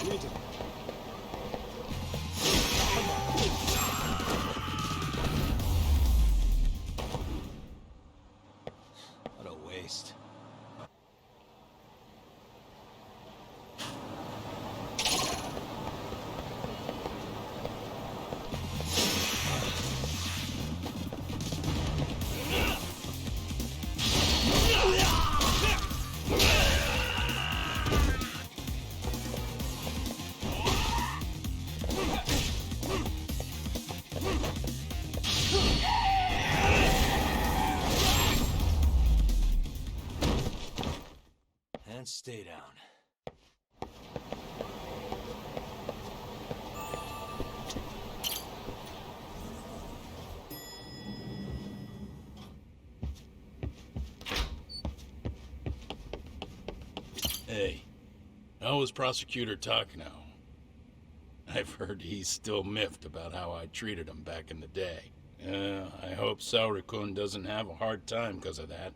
What a waste. And stay down. Hey, how was Prosecutor Takano? I've heard he's still miffed about how I treated him back in the day. I hope Saori-kun doesn't have a hard time because of that.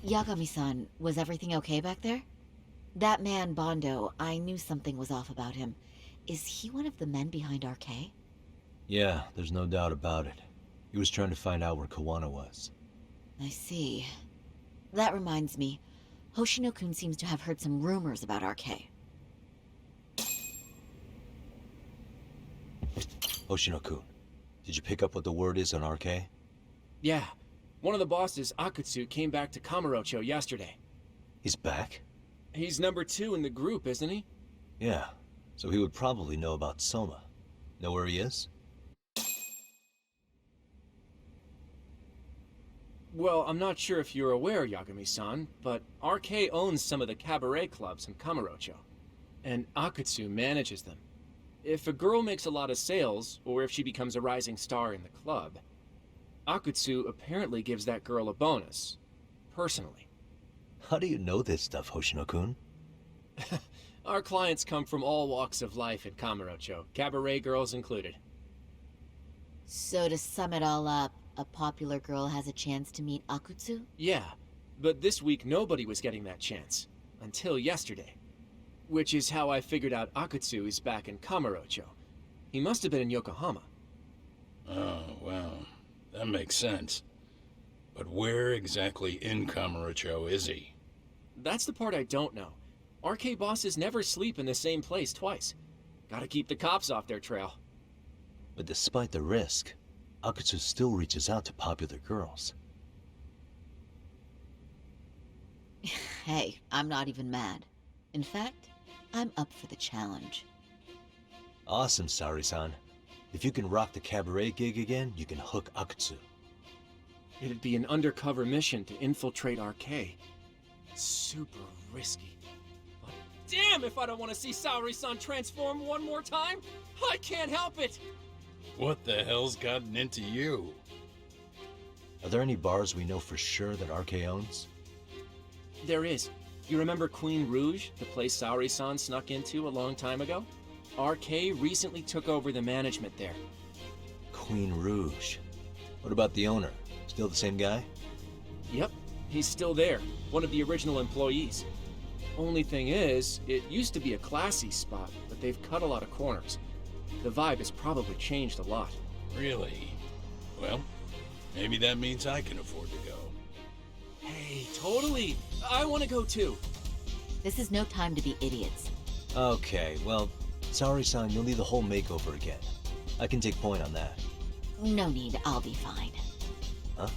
Yagami-san, was everything okay back there? That man, Bondo, I knew something was off about him. Is he one of the men behind RK? Yeah, there's no doubt about it. He was trying to find out where Kawana was. I see. That reminds me, Hoshino-kun seems to have heard some rumors about RK. Hoshino-kun, did you pick up what the word is on RK? Yeah. One of the bosses, Akutsu, came back to Kamurocho yesterday. He's back? He's number 2 in the group, isn't he? Yeah, so he would probably know about Soma. Know where he is? Well, I'm not sure if you're aware, Yagami-san, but RK owns some of the cabaret clubs in Kamurocho, and Akutsu manages them. If a girl makes a lot of sales, or if she becomes a rising star in the club, Akutsu apparently gives that girl a bonus, personally. How do you know this stuff, Hoshino-kun? Our clients come from all walks of life in Kamurocho, cabaret girls included. So to sum it all up, a popular girl has a chance to meet Akutsu? Yeah, but this week nobody was getting that chance. Until yesterday. Which is how I figured out Akutsu is back in Kamurocho. He must have been in Yokohama. Oh, well, that makes sense. But where exactly in Kamurocho is he? That's the part I don't know. RK bosses never sleep in the same place twice. Gotta keep the cops off their trail. But despite the risk, Akutsu still reaches out to popular girls. Hey, I'm not even mad. In fact, I'm up for the challenge. Awesome, Saori-san. If you can rock the cabaret gig again, you can hook Akutsu. It'd be an undercover mission to infiltrate RK. Super risky. But damn if I don't want to see Saori-san transform one more time! I can't help it! What the hell's gotten into you? Are there any bars we know for sure that RK owns? There is. You remember Queen Rouge, the place Saori-san snuck into a long time ago? RK recently took over the management there. Queen Rouge. What about the owner? Still the same guy? Yep, he's still there. One of the original employees. Only thing is, it used to be a classy spot, but they've cut a lot of corners. The vibe has probably changed a lot. Really? Well, maybe that means I can afford to go. Hey, totally! I want to go too! This is no time to be idiots. Okay, well, Saori-san, you'll need the whole makeover again. I can take point on that. No need, I'll be fine. Huh?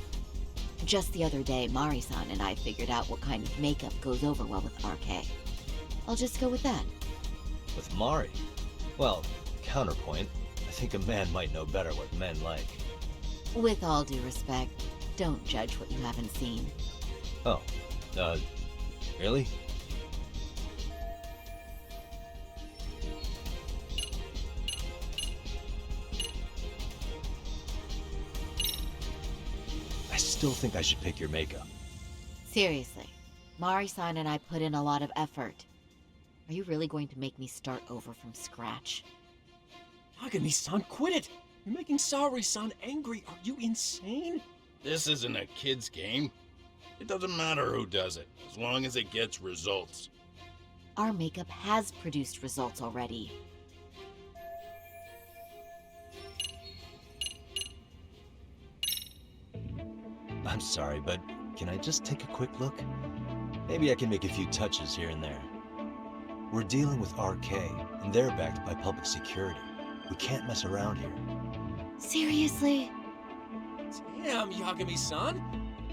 Just the other day, Mari-san and I figured out what kind of makeup goes over well with RK. I'll just go with that. With Mari? Well, counterpoint, I think a man might know better what men like. With all due respect, don't judge what you haven't seen. Oh, really? I still think I should pick your makeup. Seriously, Mari-san and I put in a lot of effort. Are you really going to make me start over from scratch? Yagami-san, quit it! You're making Saori-san angry. Are you insane? This isn't a kid's game. It doesn't matter who does it, as long as it gets results. Our makeup has produced results already. I'm sorry, but can I just take a quick look? Maybe I can make a few touches here and there. We're dealing with RK, and they're backed by public security. We can't mess around here. Seriously? Damn, Yagami-san.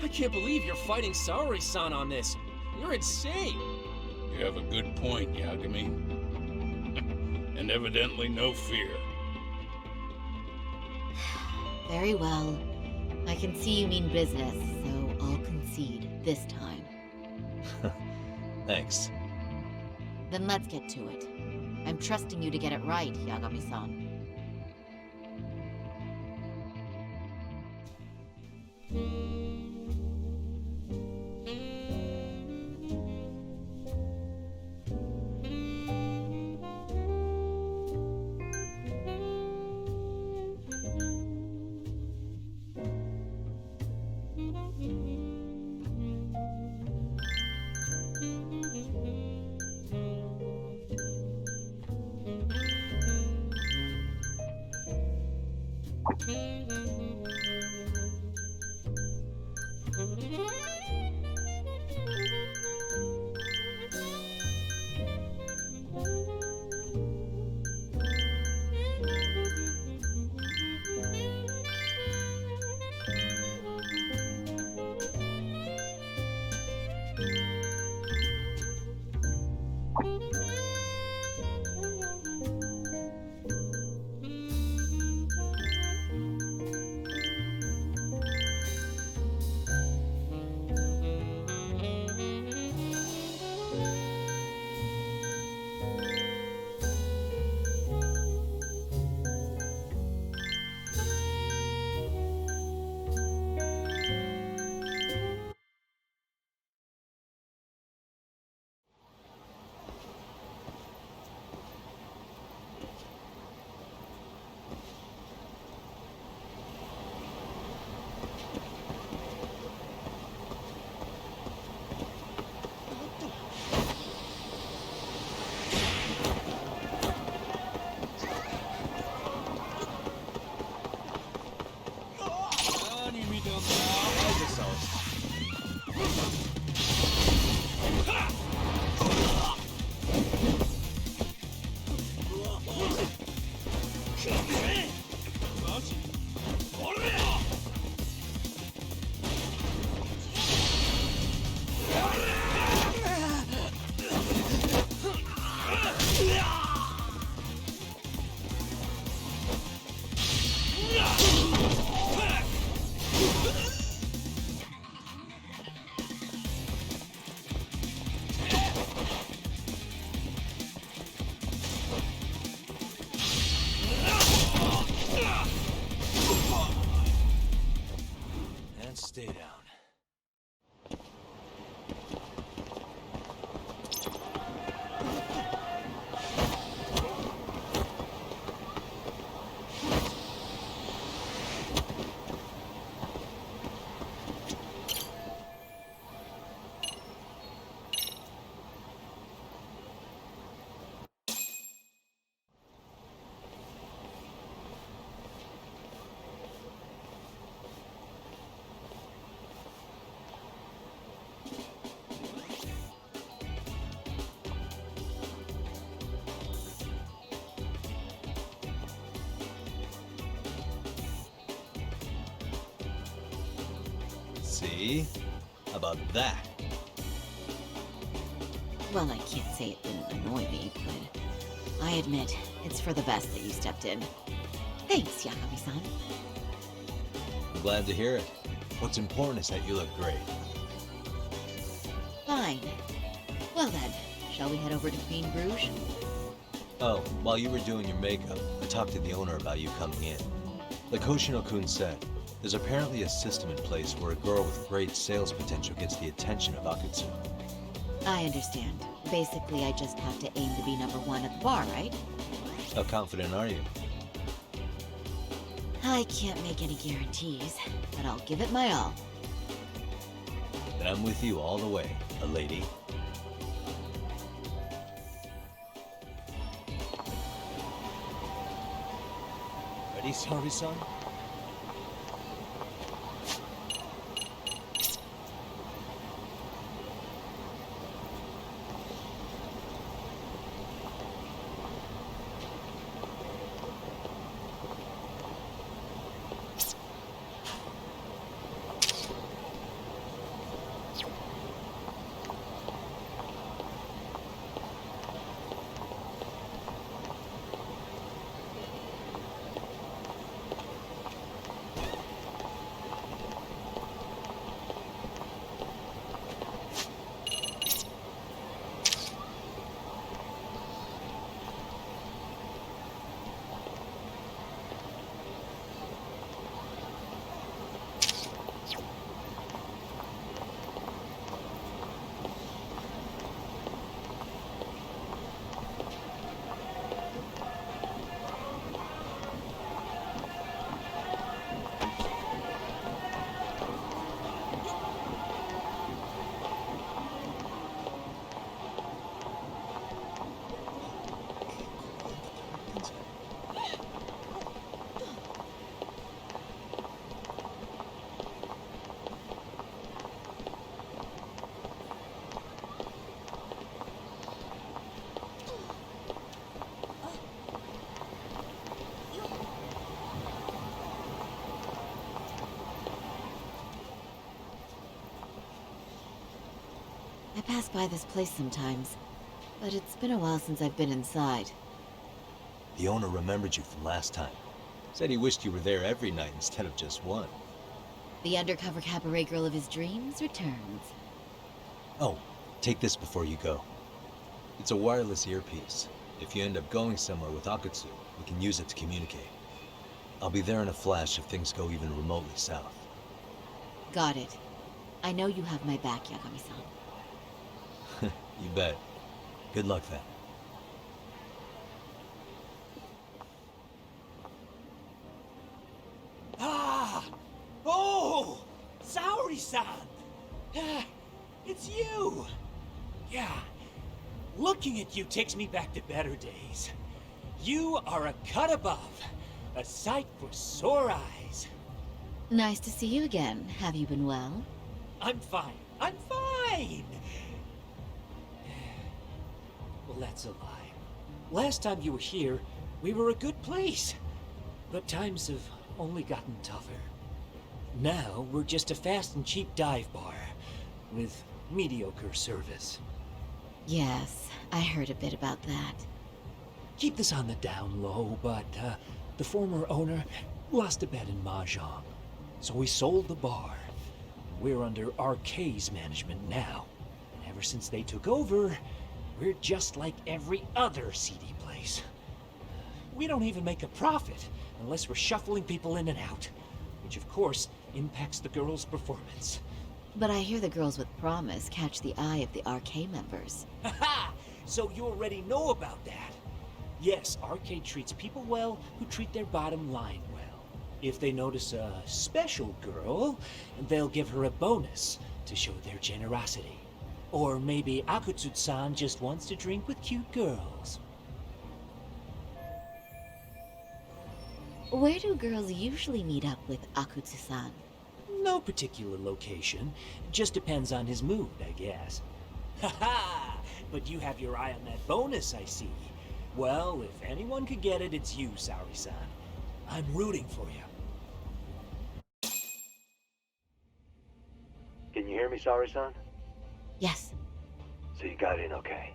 I can't believe you're fighting Saori-san on this. You're insane. You have a good point, Yagami. And evidently no fear. Very well. I can see you mean business, so I'll concede this time. Thanks. Then let's get to it. I'm trusting you to get it right, Yagami-san. Stay down. See? How about that? Well, I can't say it didn't annoy me, but I admit, it's for the best that you stepped in. Thanks, Yagami-san. I'm glad to hear it. What's important is that you look great. Fine. Well then, shall we head over to Queen Bruges? Oh, while you were doing your makeup, I talked to the owner about you coming in. Like Hoshino-kun said, there's apparently a system in place where a girl with great sales potential gets the attention of Akutsu. I understand. Basically, I just have to aim to be #1 at the bar, right? How confident are you? I can't make any guarantees, but I'll give it my all. And I'm with you all the way, a lady. Ready, Saori-san? I pass by this place sometimes, but it's been a while since I've been inside. The owner remembered you from last time. Said he wished you were there every night instead of just one. The undercover cabaret girl of his dreams returns. Oh, take this before you go. It's a wireless earpiece. If you end up going somewhere with Akutsu, we can use it to communicate. I'll be there in a flash if things go even remotely south. Got it. I know you have my back, Yagami-san. You bet. Good luck then. Ah! Oh! Saori-san! Ah, it's you! Yeah, looking at you takes me back to better days. You are a cut above, a sight for sore eyes. Nice to see you again. Have you been well? I'm fine. I'm fine! Well, that's a lie. Last time you were here, we were a good place. But times have only gotten tougher. Now, we're just a fast and cheap dive bar with mediocre service. Yes, I heard a bit about that. Keep this on the down low, but the former owner lost a bet in Mahjong. So we sold the bar. We're under RK's management now. And ever since they took over, we're just like every other seedy place. We don't even make a profit unless we're shuffling people in and out, which of course impacts the girls' performance. But I hear the girls with promise catch the eye of the RK members. Haha! So you already know about that. Yes, Arcade treats people well who treat their bottom line well. If they notice a special girl, they'll give her a bonus to show their generosity. Or maybe Akutsu-san just wants to drink with cute girls. Where do girls usually meet up with Akutsu-san? No particular location. Just depends on his mood, I guess. Haha! But you have your eye on that bonus, I see. Well, if anyone could get it, it's you, Saori-san. I'm rooting for you. Can you hear me, Saori-san? Yes. So you got in okay.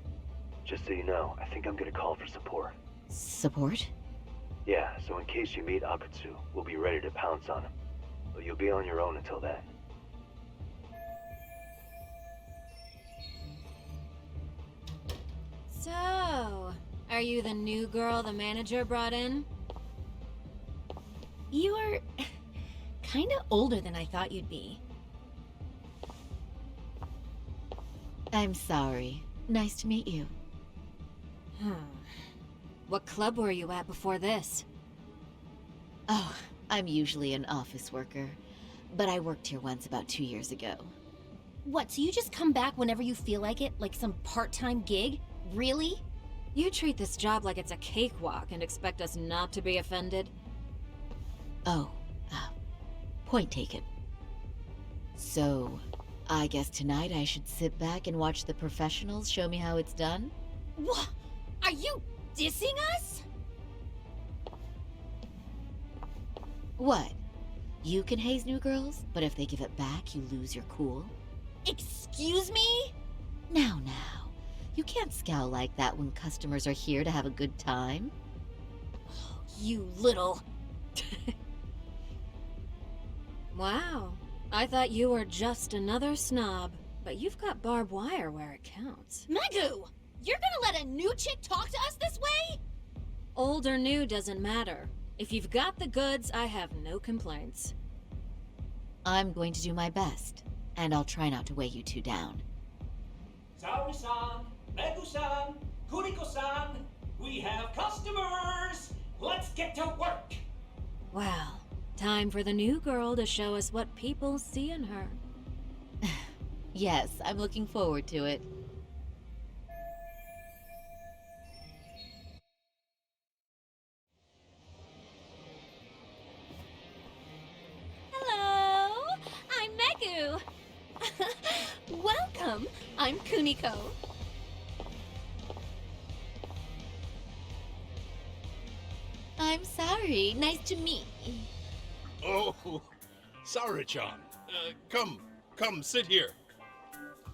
Just so you know, I think I'm gonna call for support. Support? Yeah, so in case you meet Akutsu, we'll be ready to pounce on him. But you'll be on your own until then. So, are you the new girl the manager brought in? You are kinda older than I thought you'd be. I'm sorry. Nice to meet you. What club were you at before this? Oh, I'm usually an office worker, but I worked here once about 2 years ago. What, so you just come back whenever you feel like it? Like some part-time gig? Really? You treat this job like it's a cakewalk and expect us not to be offended? Oh, point taken. So, I guess tonight I should sit back and watch the professionals show me how it's done? What? Are you dissing us? What? You can haze new girls, but if they give it back, you lose your cool? Excuse me? Now. You can't scowl like that when customers are here to have a good time. You little... Wow. I thought you were just another snob, but you've got barbed wire where it counts. Megu! You're gonna let a new chick talk to us this way? Old or new doesn't matter. If you've got the goods, I have no complaints. I'm going to do my best, and I'll try not to weigh you two down. Saori-san, Megu-san, Kuriko-san, we have customers! Let's get to work! Well, time for the new girl to show us what people see in her. Yes, I'm looking forward to it. Hello, I'm Megu. Welcome, I'm Kuniko. I'm sorry, nice to meet you. Oh, Sarah-chan. Come, sit here.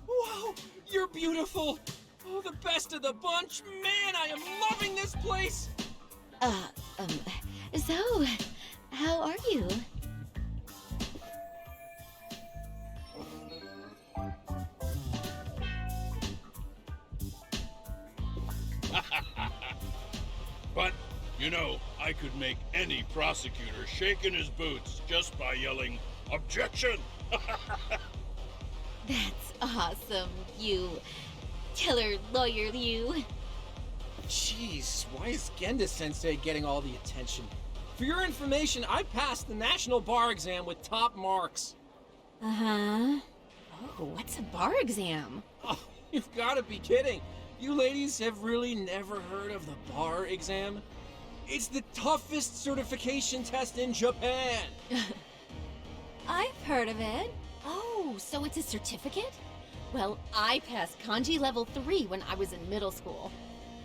Wow, you're beautiful. Oh, the best of the bunch. Man, I am loving this place. So, how are you? But, you know, I could make any prosecutor shake in his boots just by yelling, "Objection!" That's awesome, you killer lawyer, you. Jeez, why is Genda-sensei getting all the attention? For your information, I passed the national bar exam with top marks. Uh-huh. Oh, what's a bar exam? Oh, you've got to be kidding. You ladies have really never heard of the bar exam? It's the toughest certification test in Japan. I've heard of it. Oh, so it's a certificate? Well, I passed kanji level 3 when I was in middle school.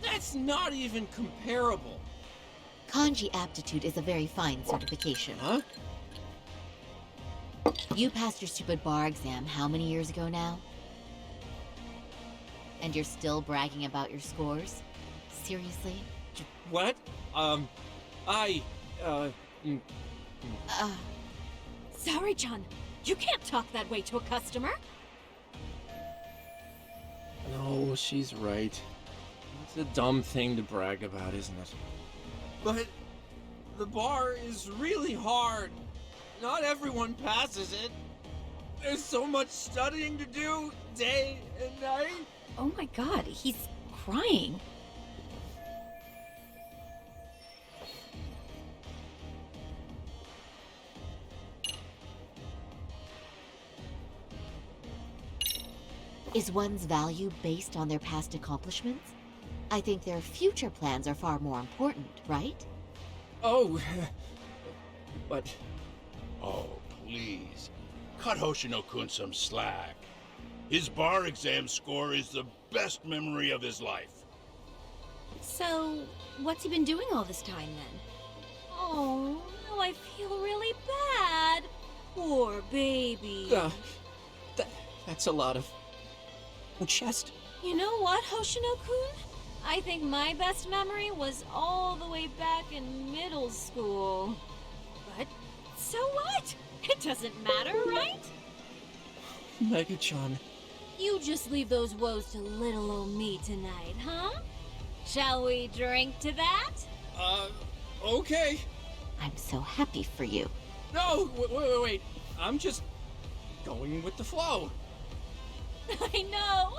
That's not even comparable. Kanji aptitude is a very fine certification. Huh? You passed your stupid bar exam how many years ago now? And you're still bragging about your scores? Seriously? What? Sorry, John. You can't talk that way to a customer. No, she's right. It's a dumb thing to brag about, isn't it? But the bar is really hard. Not everyone passes it. There's so much studying to do, day and night. Oh my god, he's crying. Is one's value based on their past accomplishments? I think their future plans are far more important, right? Oh, but... Oh, please. Cut Hoshino-kun some slack. His bar exam score is the best memory of his life. So, what's he been doing all this time then? Oh, now I feel really bad. Poor baby. That's a lot of... chest. You know what, Hoshino-kun? I think my best memory was all the way back in middle school. But, so what? It doesn't matter, right? Mega-chan. You just leave those woes to little old me tonight, huh? Shall we drink to that? Okay. I'm so happy for you. No, wait. I'm just going with the flow. I know!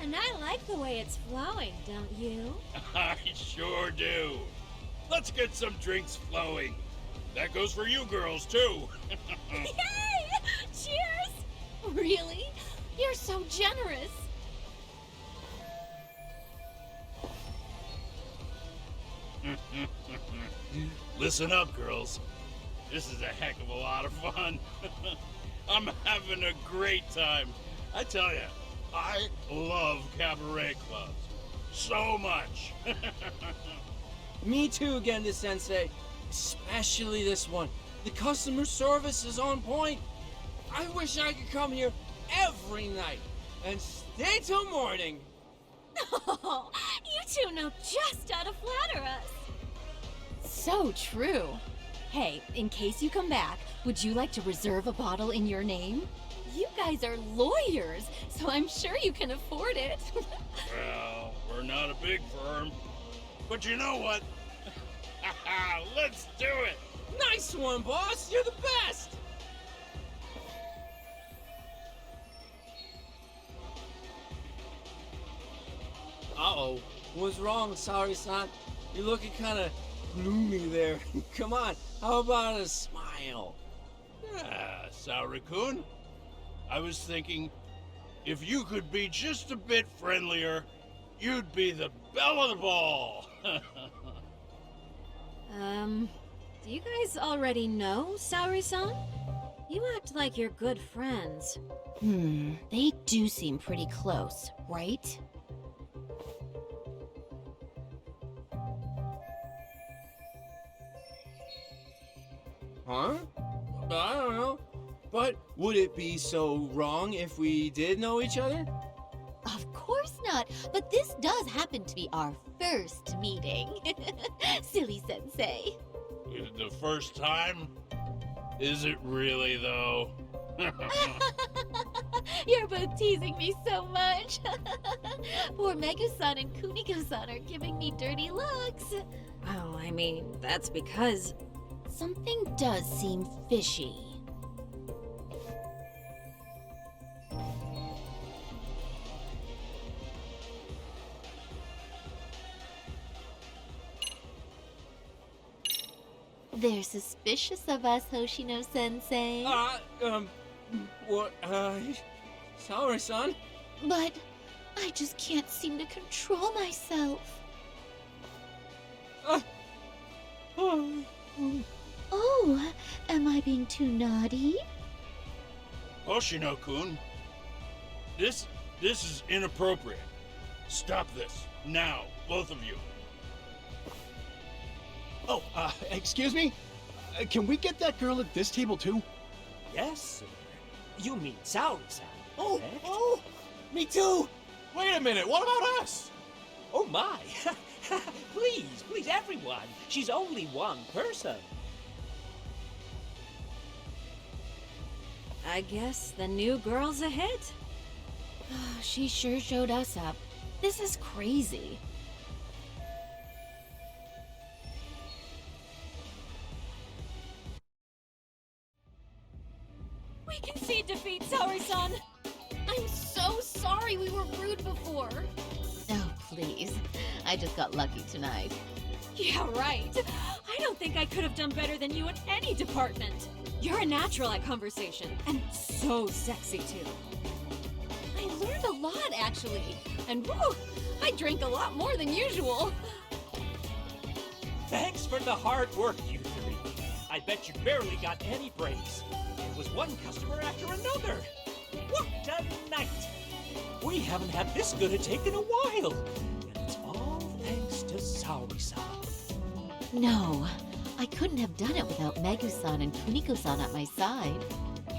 And I like the way it's flowing, don't you? I sure do. Let's get some drinks flowing. That goes for you girls, too. Yay! Cheers! Really? You're so generous. Listen up, girls. This is a heck of a lot of fun. I'm having a great time. I tell you, I love cabaret clubs. So much. Me too, Genda-sensei. Especially this one. The customer service is on point. I wish I could come here every night and stay till morning. Oh, you two know just how to flatter us. So true. Hey, in case you come back, would you like to reserve a bottle in your name? You guys are lawyers, so I'm sure you can afford it. Well, we're not a big firm. But you know what? Let's do it! Nice one, boss. You're the best. Uh-oh. What's wrong, Saori-san? You're looking kind of gloomy there. Come on, how about a smile? Saori-kun, I was thinking, if you could be just a bit friendlier, you'd be the belle of the ball. Do you guys already know Saori-san? You act like you're good friends. They do seem pretty close, right? Huh? I don't know. But would it be so wrong if we did know each other? Of course not, but this does happen to be our first meeting. Silly sensei. The first time? Is it really, though? You're both teasing me so much. Poor Megu-san and Kuniko-san are giving me dirty looks. Oh, I mean, that's because... Something does seem fishy. They're suspicious of us, Hoshino-sensei. What, Saori-san? But I just can't seem to control myself. Oh, am I being too naughty? Hoshino-kun, this is inappropriate. Stop this, now, both of you. Oh, excuse me? Can we get that girl at this table too? Yes, sir. You mean Saori-san? Oh, correct? oh, me too! Wait a minute, what about us? Oh my! Please, everyone. She's only one person. I guess the new girl's a hit. She sure showed us up. This is crazy. We concede defeat, Saori-san. I'm so sorry we were rude before. Oh, please. I just got lucky tonight. Yeah, right. I don't think I could have done better than you in any department. You're a natural at conversation, and so sexy, too. I learned a lot, actually. And woo, I drank a lot more than usual. Thanks for the hard work, you three. I bet you barely got any breaks. It was one customer after another. What a night! We haven't had this good a take in a while. And it's all thanks to Saori-san. No, I couldn't have done it without Megu-san and Kuniko-san at my side.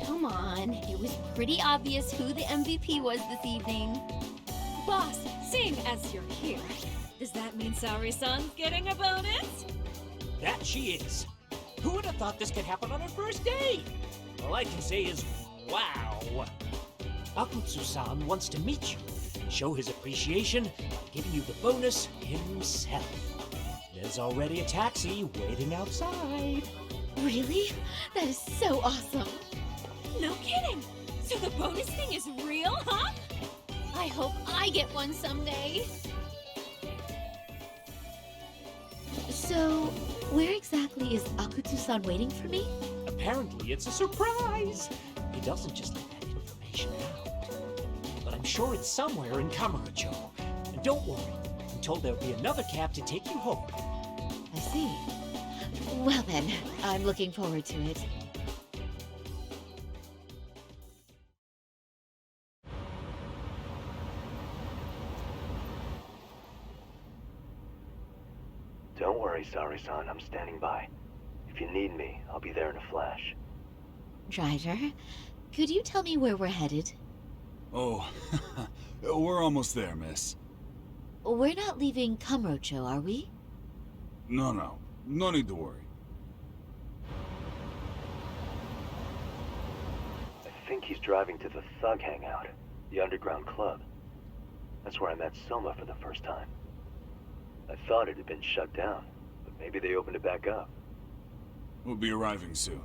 Come on, it was pretty obvious who the MVP was this evening. Boss, seeing as you're here, does that mean Saori-san's getting a bonus? That she is. Who would have thought this could happen on her first day? All I can say is, wow. Akutsu-san wants to meet you and show his appreciation by giving you the bonus himself. There's already a taxi waiting outside. Really? That is so awesome. No kidding! So the bonus thing is real, huh? I hope I get one someday. So, Where exactly is Akutsu-san waiting for me? Apparently, it's a surprise. He doesn't just let that information out. But I'm sure it's somewhere in Kamurocho. And don't worry, I'm told there'll be another cab to take you home. I see. Well then, I'm looking forward to it. Don't worry, Sari-san. I'm standing by. If you need me, I'll be there in a flash. Driver, could you tell me where we're headed? Oh, we're almost there, miss. We're not leaving Kamurocho, are we? No need to worry. I think he's driving to the Thug Hangout, the underground club. That's where I met Soma for the first time. I thought it had been shut down, but maybe they opened it back up. We'll be arriving soon.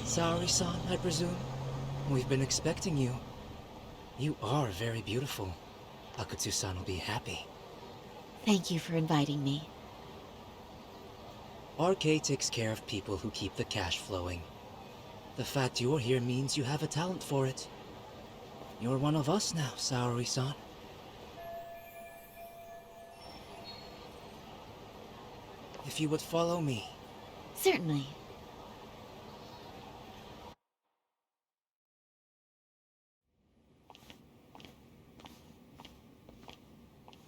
Sari-san, I presume? We've been expecting you. You are very beautiful. Akutsu-san will be happy. Thank you for inviting me. RK takes care of people who keep the cash flowing. The fact you're here means you have a talent for it. You're one of us now, Saori-san. If you would follow me. Certainly.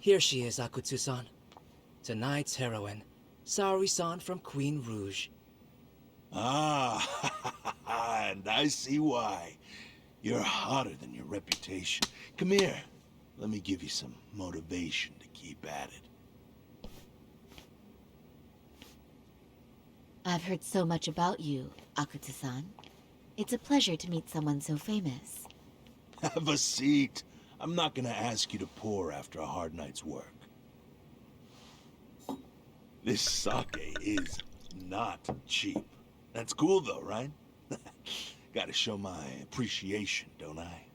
Here she is, Akutsu-san. Tonight's heroine, Saori-san from Queen Rouge. Ah, and I see why. You're hotter than your reputation. Come here. Let me give you some motivation to keep at it. I've heard so much about you, Akutsu-san. It's a pleasure to meet someone so famous. Have a seat. I'm not gonna ask you to pour after a hard night's work. This sake is not cheap. That's cool though, right? Gotta show my appreciation, don't I?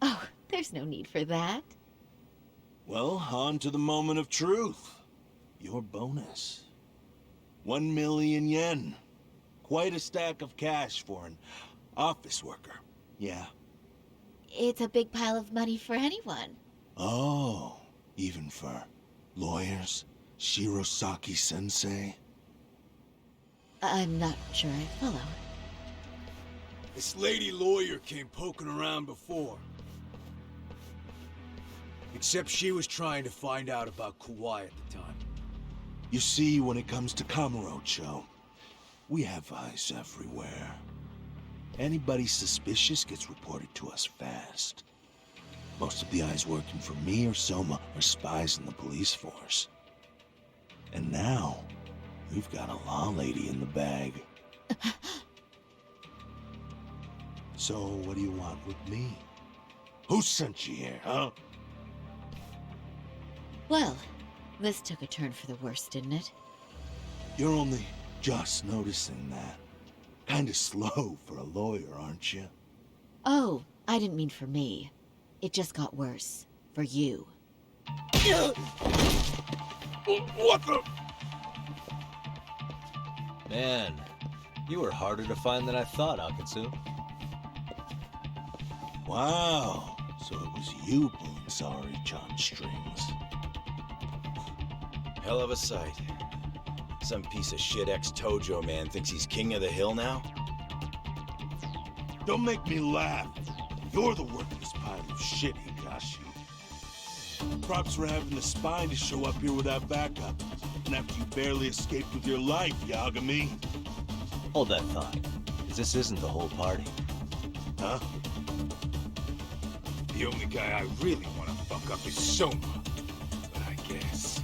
Oh, there's no need for that. Well, on to the moment of truth. Your bonus. 1 million yen. Quite a stack of cash for an office worker. Yeah. It's a big pile of money for anyone. Oh, even for lawyers? Shirosaki-sensei? I'm not sure I follow. This lady lawyer came poking around before. Except she was trying to find out about Kauai at the time. You see, when it comes to Kamurocho, we have eyes everywhere. Anybody suspicious gets reported to us fast. Most of the eyes working for me or Soma are spies in the police force. And now, we've got a law lady in the bag. So, what do you want with me? Who sent you here, huh? Well, this took a turn for the worse, didn't it? You're only just noticing that. Kinda slow for a lawyer, aren't you? Oh, I didn't mean for me. It just got worse. For you. What the? Man, you were harder to find than I thought, Akutsu. Wow, so it was you pulling Saori-chan's strings. Hell of a sight. Some piece of shit ex-Tojo man thinks he's king of the hill now? Don't make me laugh. You're the worthless pile of shit, Higashi. Props for having the spine to show up here without backup. And after you barely escaped with your life, Yagami. Hold that thought, 'cause this isn't the whole party. Huh? The only guy I really want to fuck up is Soma. But I guess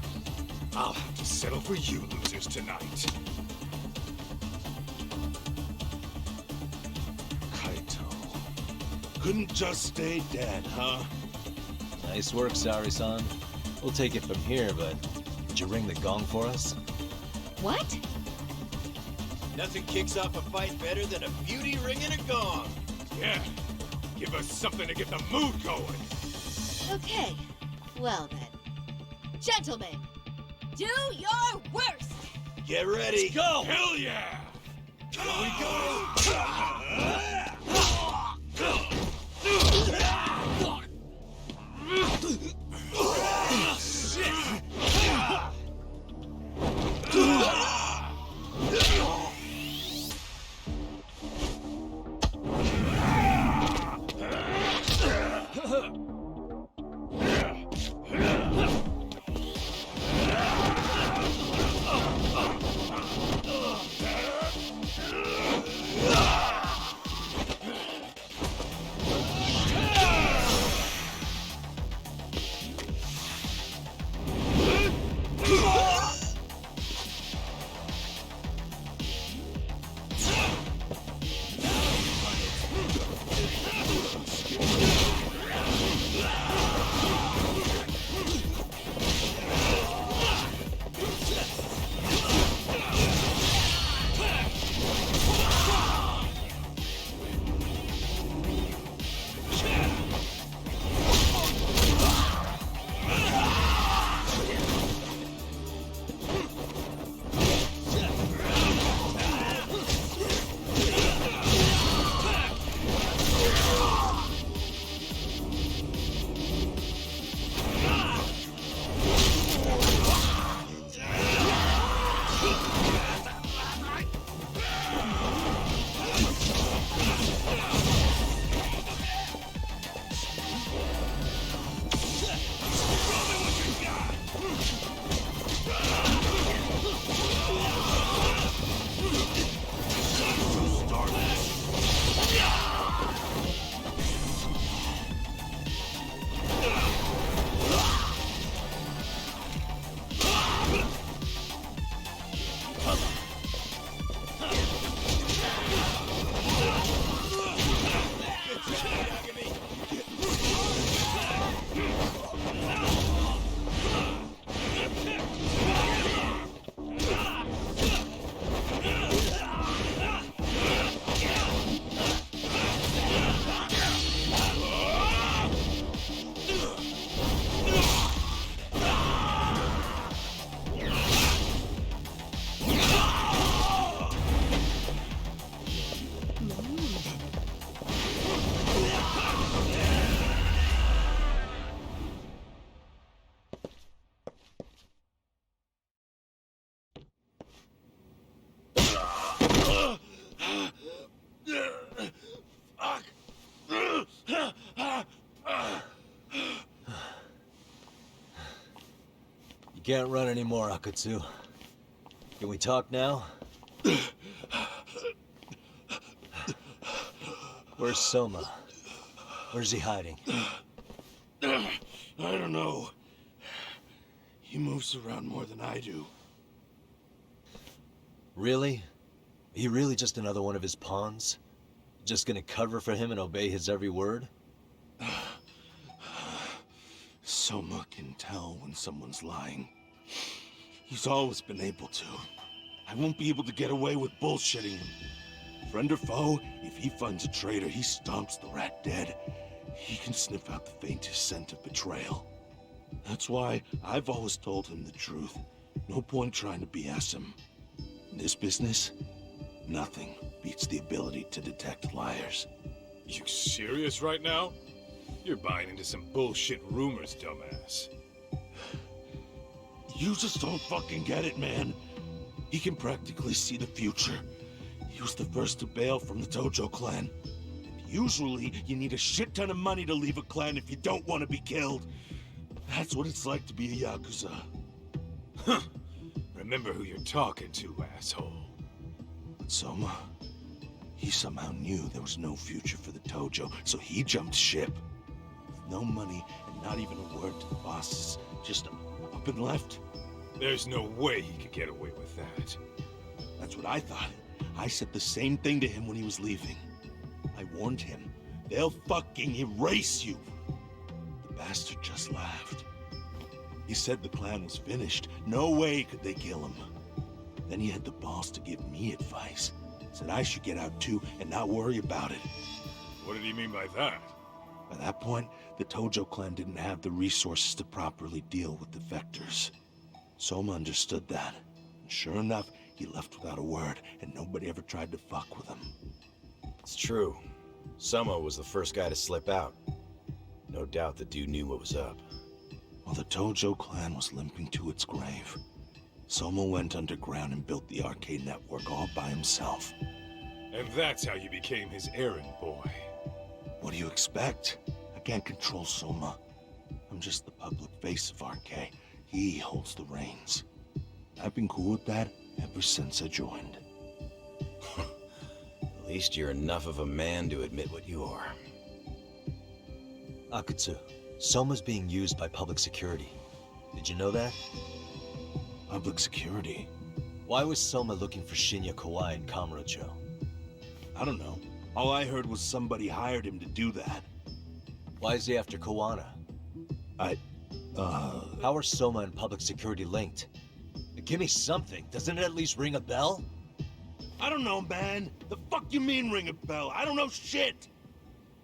I'll have to settle for you losers tonight. Kaito. Couldn't just stay dead, huh? Nice work, Saori-san. We'll take it from here, but did you ring the gong for us? What? Nothing kicks off a fight better than a beauty ringing a gong. Yeah. Give us something to get the mood going. Okay, well then. Gentlemen, do your worst! Get ready. Let's go! Hell yeah! Here we go. Can't run anymore, Akatsu. Can we talk now? Where's Soma? Where's he hiding? I don't know. He moves around more than I do. Really? He really just another one of his pawns? Just gonna cover for him and obey his every word? Soma can tell when someone's lying. He's always been able to. I won't be able to get away with bullshitting him. Friend or foe, if he finds a traitor, he stomps the rat dead. He can sniff out the faintest scent of betrayal. That's why I've always told him the truth. No point trying to BS him. In this business, nothing beats the ability to detect liars. You serious right now? You're buying into some bullshit rumors, dumbass. You just don't fucking get it, man. He can practically see the future. He was the first to bail from the Tojo clan. Usually, you need a shit ton of money to leave a clan if you don't want to be killed. That's what it's like to be a Yakuza. Huh. Remember who you're talking to, asshole. But Soma, he somehow knew there was no future for the Tojo, so he jumped ship. With no money and not even a word to the bosses, just up and left. There's no way he could get away with that. That's what I thought. I said the same thing to him when he was leaving. I warned him, they'll fucking erase you. The bastard just laughed. He said the clan was finished. No way could they kill him. Then he had the balls to give me advice. Said I should get out too and not worry about it. What did he mean by that? By that point, the Tojo clan didn't have the resources to properly deal with defectors. Soma understood that. And sure enough, he left without a word, and nobody ever tried to fuck with him. It's true. Soma was the first guy to slip out. No doubt the dude knew what was up. While the Tojo clan was limping to its grave, Soma went underground and built the arcade network all by himself. And that's how you became his errand boy. What do you expect? I can't control Soma. I'm just the public face of RK. He holds the reins. I've been cool with that ever since I joined. At least you're enough of a man to admit what you are. Akutsu, Soma's being used by public security. Did you know that? Public security? Why was Soma looking for Shinya Kawai in Kamurocho? I don't know. All I heard was somebody hired him to do that. Why is he after Kawana? How are Soma and public security linked? Give me something. Doesn't it at least ring a bell? I don't know, man. The fuck you mean ring a bell? I don't know shit!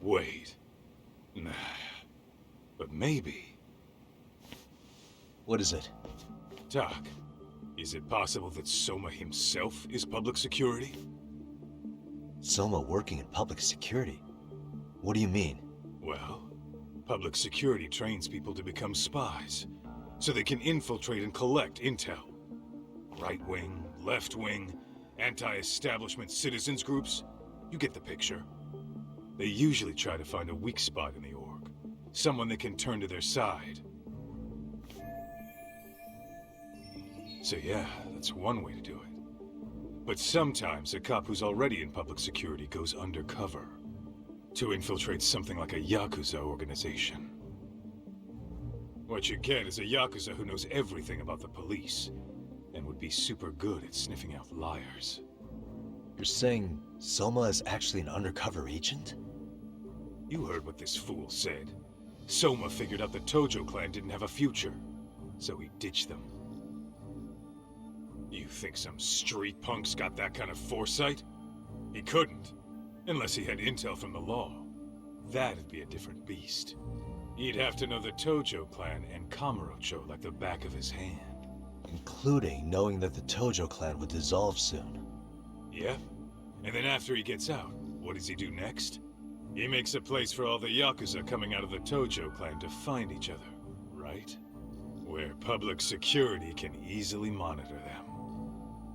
Wait. Nah. But maybe. What is it? Doc, is it possible that Soma himself is public security? Soma working in public security? What do you mean? Well, public security trains people to become spies, so they can infiltrate and collect intel. Right wing, left wing, anti-establishment citizens groups, you get the picture. They usually try to find a weak spot in the org, someone they can turn to their side. So yeah, that's one way to do it. But sometimes a cop who's already in public security goes undercover to infiltrate something like a Yakuza organization. What you get is a Yakuza who knows everything about the police and would be super good at sniffing out liars. You're saying Soma is actually an undercover agent? You heard what this fool said. Soma figured out the Tojo clan didn't have a future, so he ditched them. You think some street punk's got that kind of foresight? He couldn't, unless he had intel from the law. That'd be a different beast. He'd have to know the Tojo clan and Kamurocho like the back of his hand. Including knowing that the Tojo clan would dissolve soon. Yep. And then after he gets out, what does he do next? He makes a place for all the Yakuza coming out of the Tojo clan to find each other, right? Where public security can easily monitor them.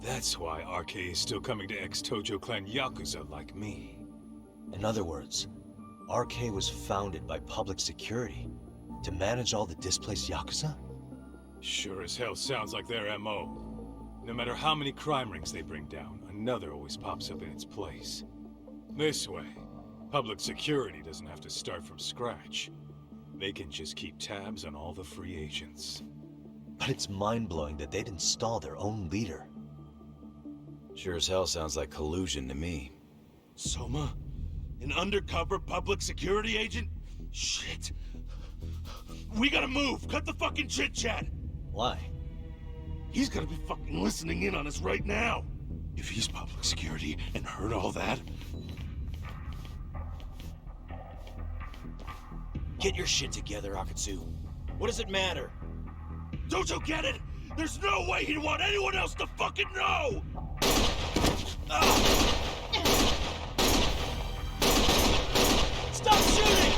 That's why RK is still coming to ex-Tojo clan Yakuza like me. In other words, RK was founded by public security to manage all the displaced Yakuza? Sure as hell sounds like their MO. No matter how many crime rings they bring down, another always pops up in its place. This way, public security doesn't have to start from scratch. They can just keep tabs on all the free agents. But it's mind-blowing that they'd install their own leader. Sure as hell sounds like collusion to me. Soma? An undercover public security agent? Shit. We gotta move! Cut the fucking chit-chat! Why? He's gonna be fucking listening in on us right now! If he's public security and heard all that... Get your shit together, Akutsu. What does it matter? Don't you get it? There's no way he'd want anyone else to fucking know! Stop shooting!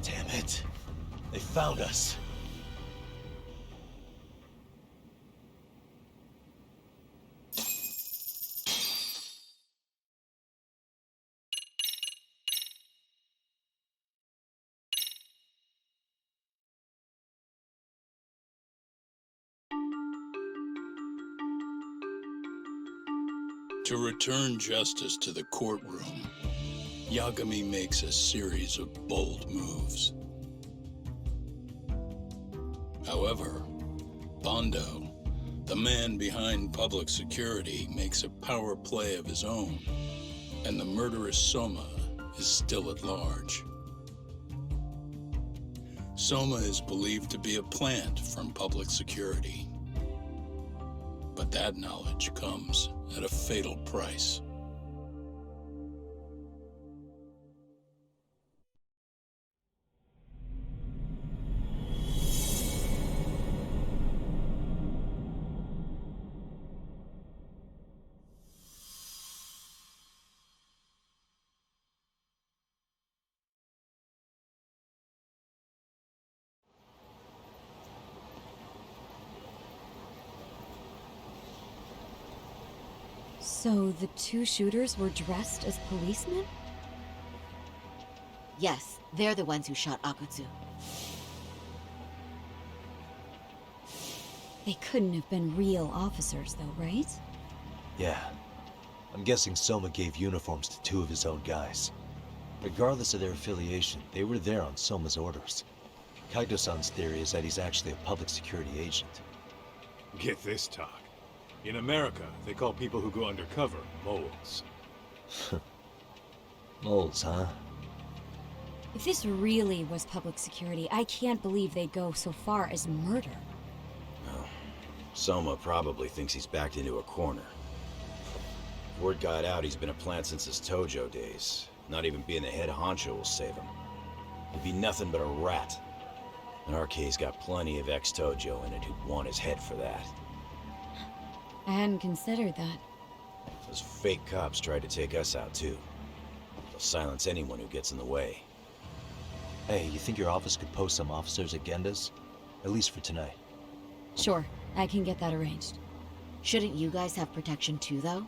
Damn it. They found us. To return justice to the courtroom, Yagami makes a series of bold moves. However, Bondo, the man behind public security, makes a power play of his own, and the murderous Soma is still at large. Soma is believed to be a plant from public security. But that knowledge comes at a fatal price. So the two shooters were dressed as policemen? Yes, they're the ones who shot Akutsu. They couldn't have been real officers, though, right? Yeah. I'm guessing Soma gave uniforms to two of his own guys. Regardless of their affiliation, they were there on Soma's orders. Kaito-san's theory is that he's actually a public security agent. Get this, talk. In America, they call people who go undercover moles. Moles, huh? If this really was public security, I can't believe they'd go so far as murder. Well, Soma probably thinks he's backed into a corner. Word got out he's been a plant since his Tojo days. Not even being the head honcho will save him. He'd be nothing but a rat. And RK's got plenty of ex-Tojo in it who'd want his head for that. I hadn't considered that. Those fake cops tried to take us out too. They'll silence anyone who gets in the way. Hey, you think your office could post some officers at Genda's? At least for tonight. Sure, I can get that arranged. Shouldn't you guys have protection too, though?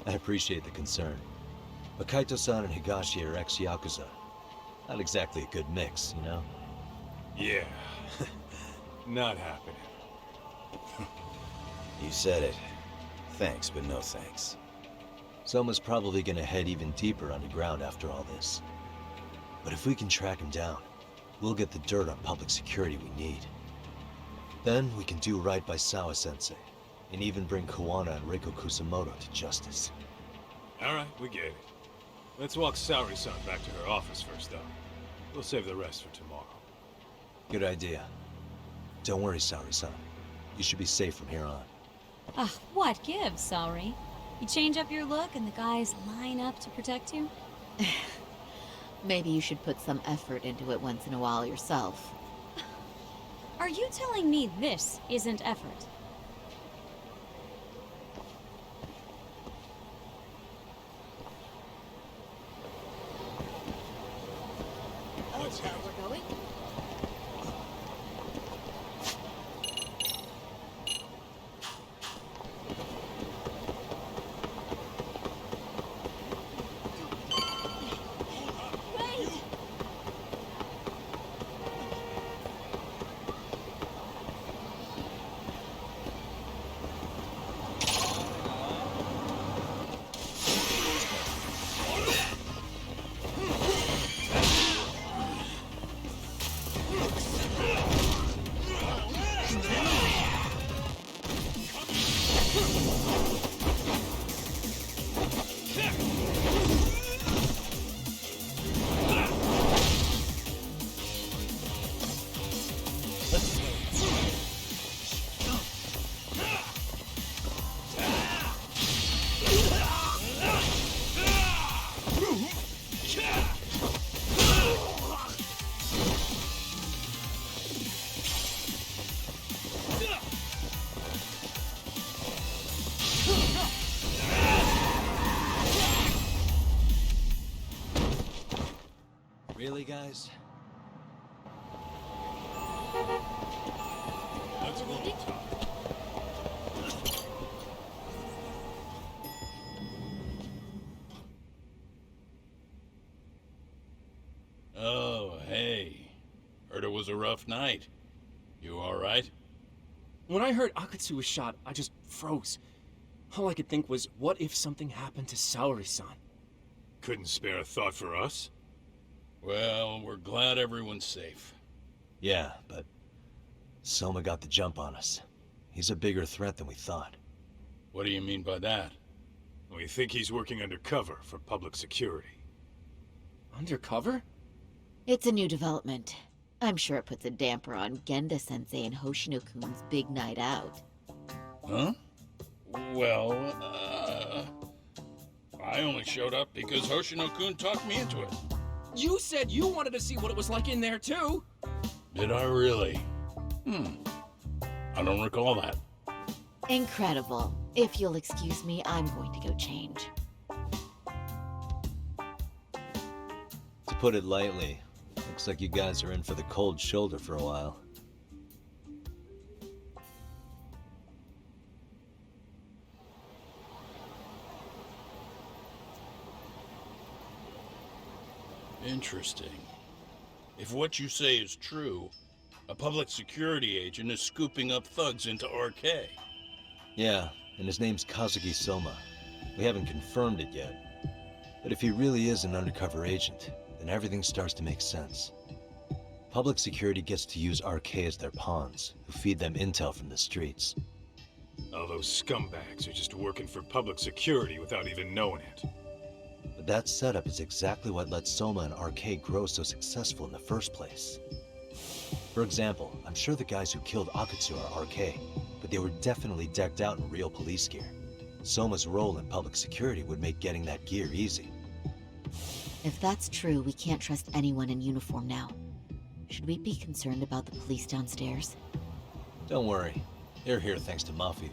I appreciate the concern. But Kaito-san and Higashi are ex-Yakuza. Not exactly a good mix, you know? Yeah. Not happening. You said it. Thanks, but no thanks. Soma's probably gonna head even deeper underground after all this. But if we can track him down, we'll get the dirt on public security we need. Then we can do right by Sawa-sensei, and even bring Kawana and Reiko Kusamoto to justice. Alright, we get it. Let's walk Saori-san back to her office first, though. We'll save the rest for tomorrow. Good idea. Don't worry, Saori-san. You should be safe from here on. Ugh, what gives, sorry? You change up your look and the guys line up to protect you? Maybe you should put some effort into it once in a while yourself. Are you telling me this isn't effort? Oh, is that where we're going? Really, guys? Let's go, Talk. Oh, hey. Heard it was a rough night. You alright? When I heard Akutsu was shot, I just froze. All I could think was, what if something happened to Saori-san? Couldn't spare a thought for us? Well, we're glad everyone's safe. Yeah, but Soma got the jump on us. He's a bigger threat than we thought. What do you mean by that? We think he's working undercover for public security. Undercover? It's a new development. I'm sure it puts a damper on Genda-sensei and Hoshino-kun's big night out. Huh? Well, I only showed up because Hoshino-kun talked me into it. You said you wanted to see what it was like in there, too! Did I really? I don't recall that. Incredible. If you'll excuse me, I'm going to go change. To put it lightly, looks like you guys are in for the cold shoulder for a while. Interesting. If what you say is true, a public security agent is scooping up thugs into RK. Yeah, and his name's Kazuki Soma. We haven't confirmed it yet. But if he really is an undercover agent, then everything starts to make sense. Public security gets to use RK as their pawns, who feed them intel from the streets. All those scumbags are just working for public security without even knowing it. But that setup is exactly what let Soma and RK grow so successful in the first place. For example, I'm sure the guys who killed Akutsu are RK, but they were definitely decked out in real police gear. Soma's role in public security would make getting that gear easy. If that's true, we can't trust anyone in uniform now. Should we be concerned about the police downstairs? Don't worry. They're here thanks to Mafia.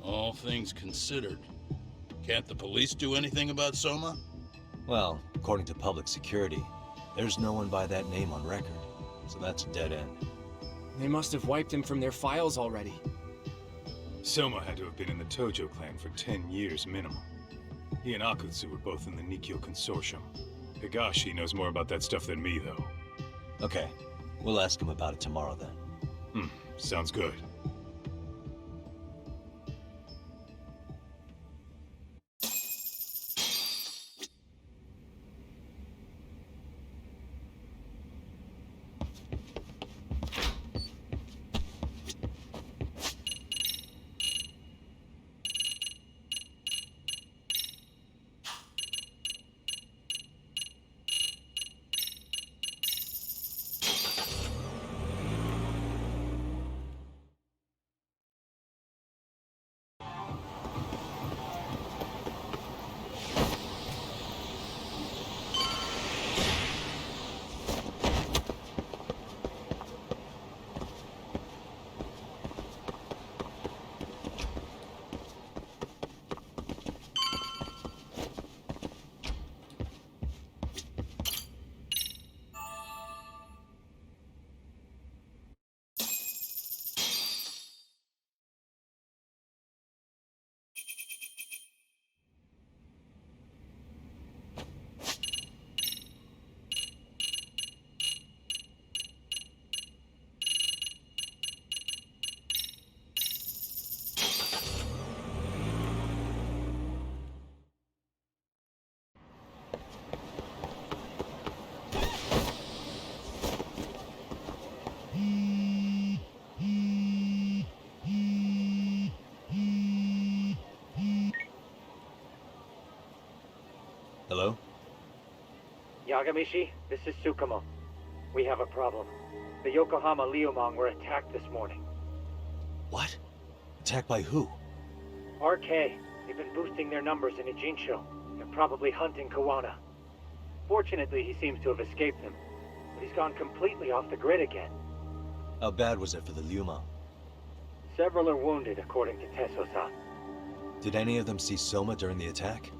All things considered, can't the police do anything about Soma? Well, according to public security, there's no one by that name on record, so that's a dead end. They must have wiped him from their files already. Soma had to have been in the Tojo clan for 10 years minimum. He and Akutsu were both in the Nikkyo Consortium. Higashi knows more about that stuff than me, though. Okay, we'll ask him about it tomorrow then. Sounds good. Hello? Yagami-shi, this is Tsukumo. We have a problem. The Yokohama Liumang were attacked this morning. What? Attacked by who? RK. They've been boosting their numbers in Ijincho. They're probably hunting Kawana. Fortunately, he seems to have escaped them. But he's gone completely off the grid again. How bad was it for the Liuma? Several are wounded, according to Tesso-san. Did any of them see Soma during the attack?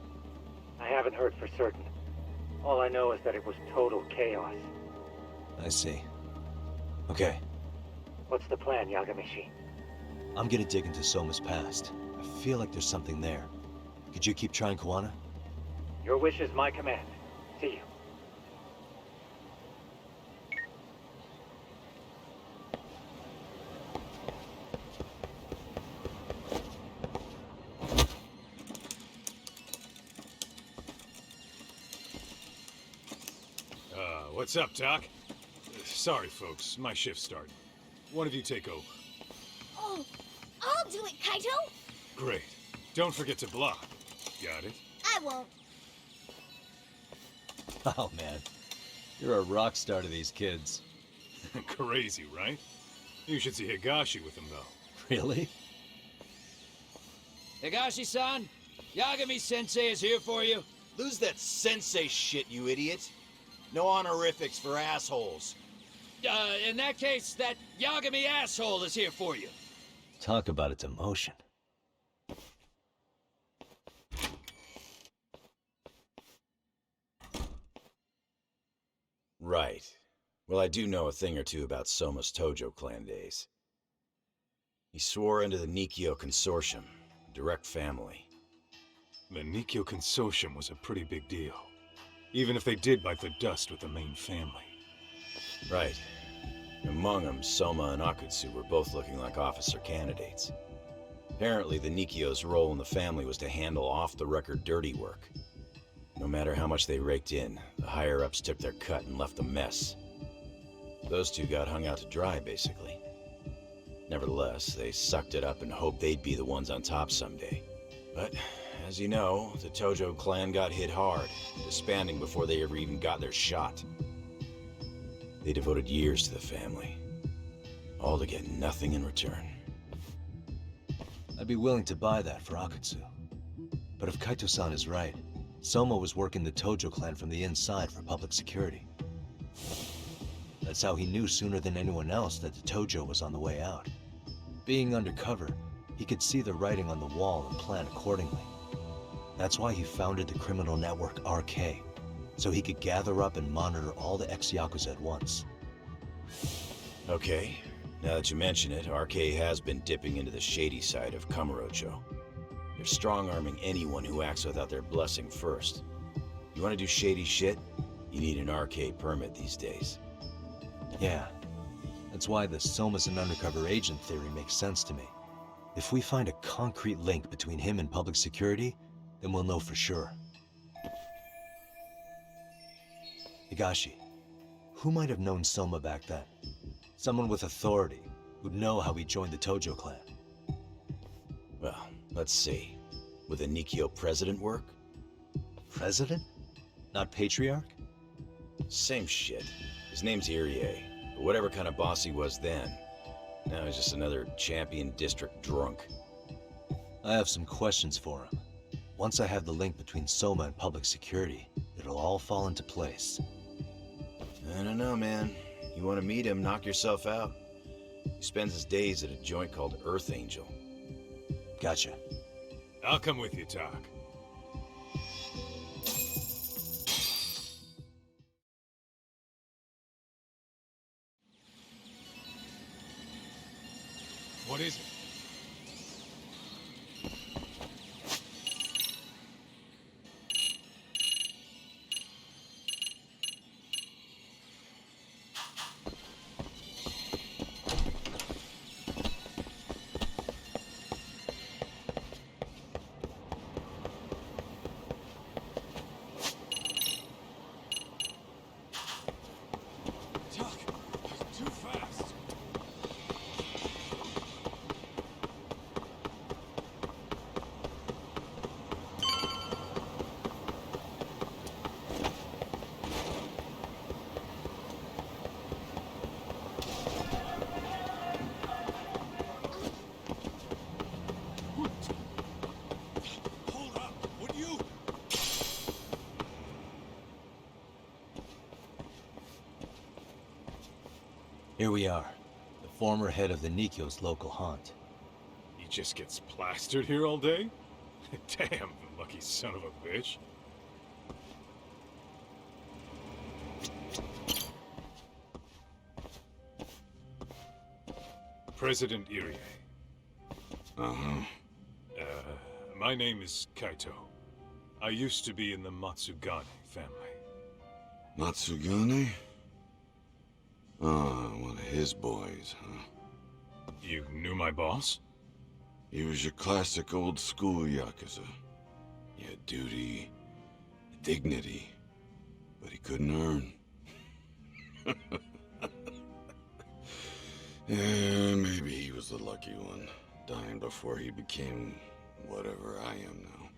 I haven't heard for certain. All I know is that it was total chaos. I see. Okay, What's the plan, Yagami-shi? I'm gonna dig into Soma's past. I feel like there's something there. Could you keep trying Kawana? Your wish is my command. See you. What's up, Doc? Sorry, folks. My shift's starting. One of you take over. Oh, I'll do it, Kaito! Great. Don't forget to block. Got it? I won't. Oh, man. You're a rock star to these kids. Crazy, right? You should see Higashi with him, though. Really? Higashi-san, Yagami-sensei is here for you. Lose that sensei shit, you idiot. No honorifics for assholes. In that case, that Yagami asshole is here for you. Talk about its emotion. Right. Well, I do know a thing or two about Soma's Tojo clan days. He swore into the Nikyo Consortium, direct family. The Nikyo Consortium was a pretty big deal. Even if they did bite the dust with the main family. Right. Among them, Soma and Akutsu were both looking like officer candidates. Apparently, the Nikyo's role in the family was to handle off-the-record dirty work. No matter how much they raked in, the higher-ups took their cut and left a mess. Those two got hung out to dry, basically. Nevertheless, they sucked it up and hoped they'd be the ones on top someday. But, as you know, the Tojo clan got hit hard, disbanding before they ever even got their shot. They devoted years to the family, all to get nothing in return. I'd be willing to buy that for Akutsu. But if Kaito-san is right, Soma was working the Tojo clan from the inside for public security. That's how he knew sooner than anyone else that the Tojo was on the way out. Being undercover, he could see the writing on the wall and plan accordingly. That's why he founded the criminal network RK, so he could gather up and monitor all the ex-Yakuza at once. Okay, now that you mention it, RK has been dipping into the shady side of Kamurocho. They're strong-arming anyone who acts without their blessing first. You want to do shady shit? You need an RK permit these days. Yeah, that's why the Soma's an undercover agent theory makes sense to me. If we find a concrete link between him and public security, then we'll know for sure. Higashi, who might have known Soma back then? Someone with authority, who'd know how he joined the Tojo clan. Well, let's see. Would a Nikyo president work? President? Not patriarch? Same shit. His name's Irie, but whatever kind of boss he was then, now he's just another champion district drunk. I have some questions for him. Once I have the link between Soma and public security, it'll all fall into place. I don't know, man. You want to meet him, knock yourself out. He spends his days at a joint called Earth Angel. Gotcha. I'll come with you, Doc. What is it? Here we are, the former head of the Nikyo's local haunt. He just gets plastered here all day? Damn, lucky son of a bitch. President Irie. Uh-huh. My name is Kaito. I used to be in the Matsugane family. Matsugane? Ah, one of his boys, huh? You knew my boss? He was your classic old school Yakuza. He had duty, dignity, but he couldn't earn. Yeah, maybe he was the lucky one, dying before he became whatever I am now.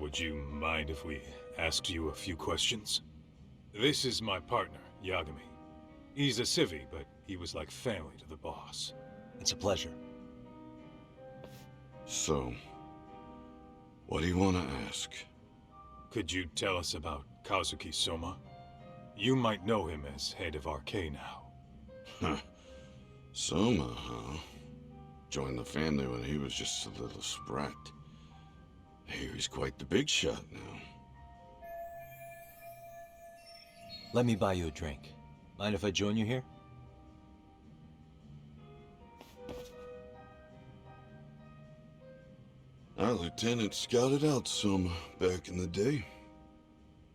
Would you mind if we asked you a few questions? This is my partner, Yagami. He's a civvy, but he was like family to the boss. It's a pleasure. So, what do you want to ask? Could you tell us about Kazuki Soma? You might know him as head of RK now. Huh. Soma, huh? Joined the family when he was just a little sprat. Here he's quite the big shot now. Let me buy you a drink. Mind if I join you here? Our lieutenant scouted out Soma back in the day.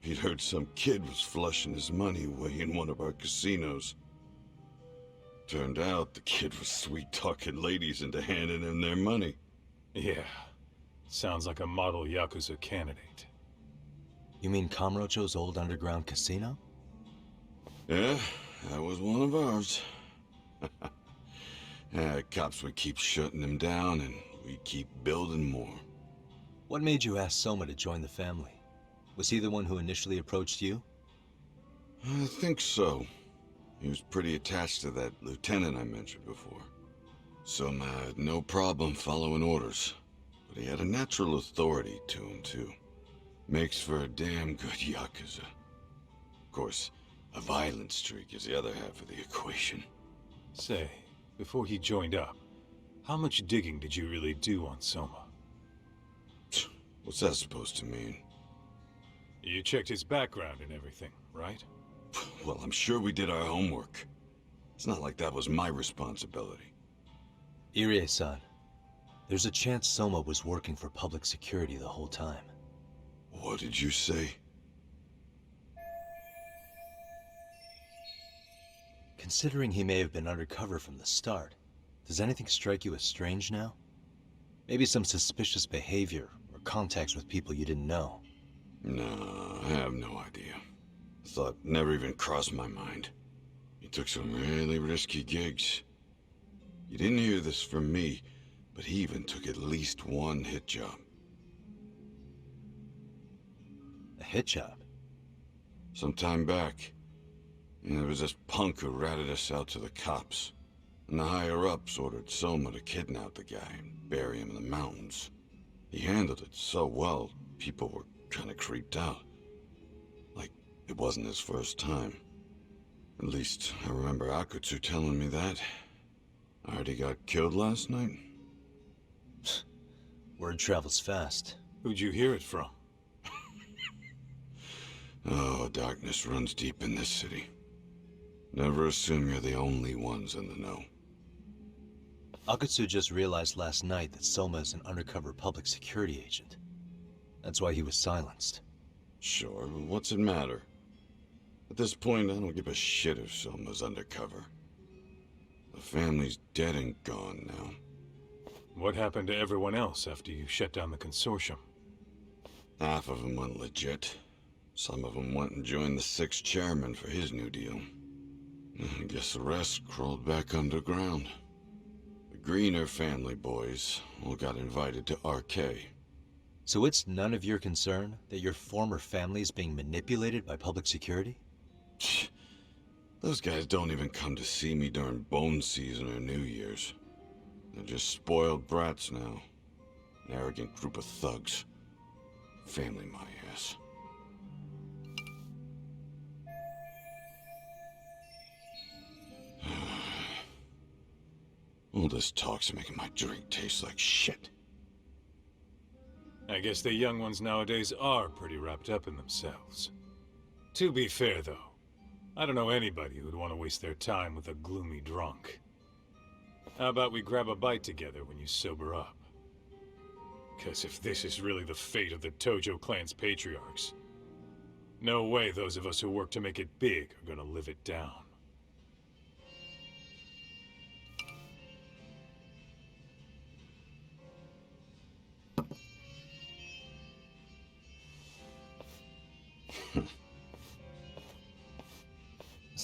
He'd heard some kid was flushing his money away in one of our casinos. Turned out the kid was sweet-talking ladies into handing him their money. Yeah. Sounds like a model Yakuza candidate. You mean Kamurocho's old underground casino? Yeah, that was one of ours. Yeah, cops would keep shutting him down, and we'd keep building more. What made you ask Soma to join the family? Was he the one who initially approached you? I think so. He was pretty attached to that lieutenant I mentioned before. Soma had no problem following orders, but he had a natural authority to him, too. Makes for a damn good Yakuza. Of course, a violent streak is the other half of the equation. Say, before he joined up, how much digging did you really do on Soma? What's that supposed to mean? You checked his background and everything, right? Well, I'm sure we did our homework. It's not like that was my responsibility. Irie-san, there's a chance Soma was working for public security the whole time. What did you say? Considering he may have been undercover from the start, does anything strike you as strange now? Maybe some suspicious behavior or contacts with people you didn't know? No, I have no idea. Thought never even crossed my mind. He took some really risky gigs. You didn't hear this from me, but he even took at least one hit job. A hit job? Some time back. And there was this punk who ratted us out to the cops. And the higher-ups ordered Soma to kidnap the guy and bury him in the mountains. He handled it so well, people were kind of creeped out. Like it wasn't his first time. At least, I remember Akutsu telling me that. I heard he got killed last night. Word travels fast. Who'd you hear it from? Oh, darkness runs deep in this city. Never assume you're the only ones in the know. Akutsu just realized last night that Soma is an undercover public security agent. That's why he was silenced. Sure, but what's it matter? At this point, I don't give a shit if Soma's undercover. The family's dead and gone now. What happened to everyone else after you shut down the consortium? Half of them went legit. Some of them went and joined the sixth chairman for his new deal. I guess the rest crawled back underground. The Greener family boys all got invited to RK. So it's none of your concern that your former family is being manipulated by public security? Those guys don't even come to see me during bone season or New Year's. They're just spoiled brats now. An arrogant group of thugs. Family my ass. All this talk's making my drink taste like shit. I guess the young ones nowadays are pretty wrapped up in themselves. To be fair, though, I don't know anybody who'd want to waste their time with a gloomy drunk. How about we grab a bite together when you sober up? Because if this is really the fate of the Tojo clan's patriarchs, no way those of us who work to make it big are gonna live it down.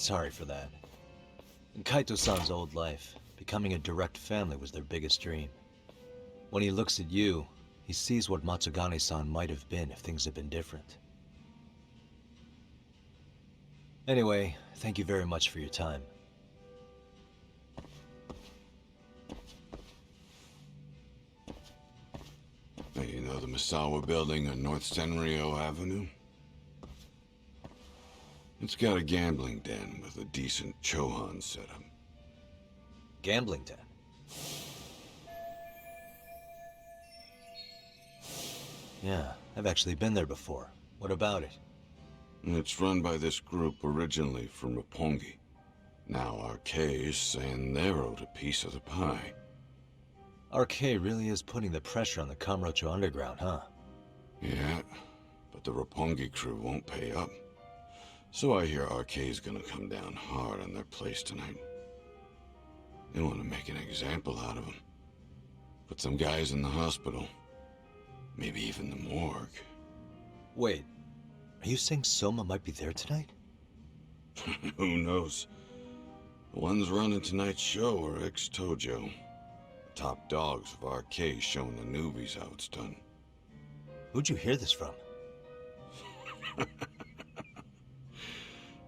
sorry for that. In Kaito-san's old life, becoming a direct family was their biggest dream. When he looks at you, he sees what Matsugane-san might have been if things had been different. Anyway, thank you very much for your time. Hey, you know the Misawa building on North Senryo Avenue? It's got a gambling den with a decent Chohan setup. Gambling den? Yeah, I've actually been there before. What about it? It's run by this group originally from Roppongi. Now RK is saying they're owed a piece of the pie. RK really is putting the pressure on the Kamurocho Underground, huh? Yeah, but the Roppongi crew won't pay up. So I hear RK's gonna come down hard on their place tonight. They want to make an example out of them. Put some guys in the hospital. Maybe even the morgue. Wait, are you saying Soma might be there tonight? Who knows? The ones running tonight's show are ex-Tojo. The top dogs of RK showing the newbies how it's done. Who'd you hear this from?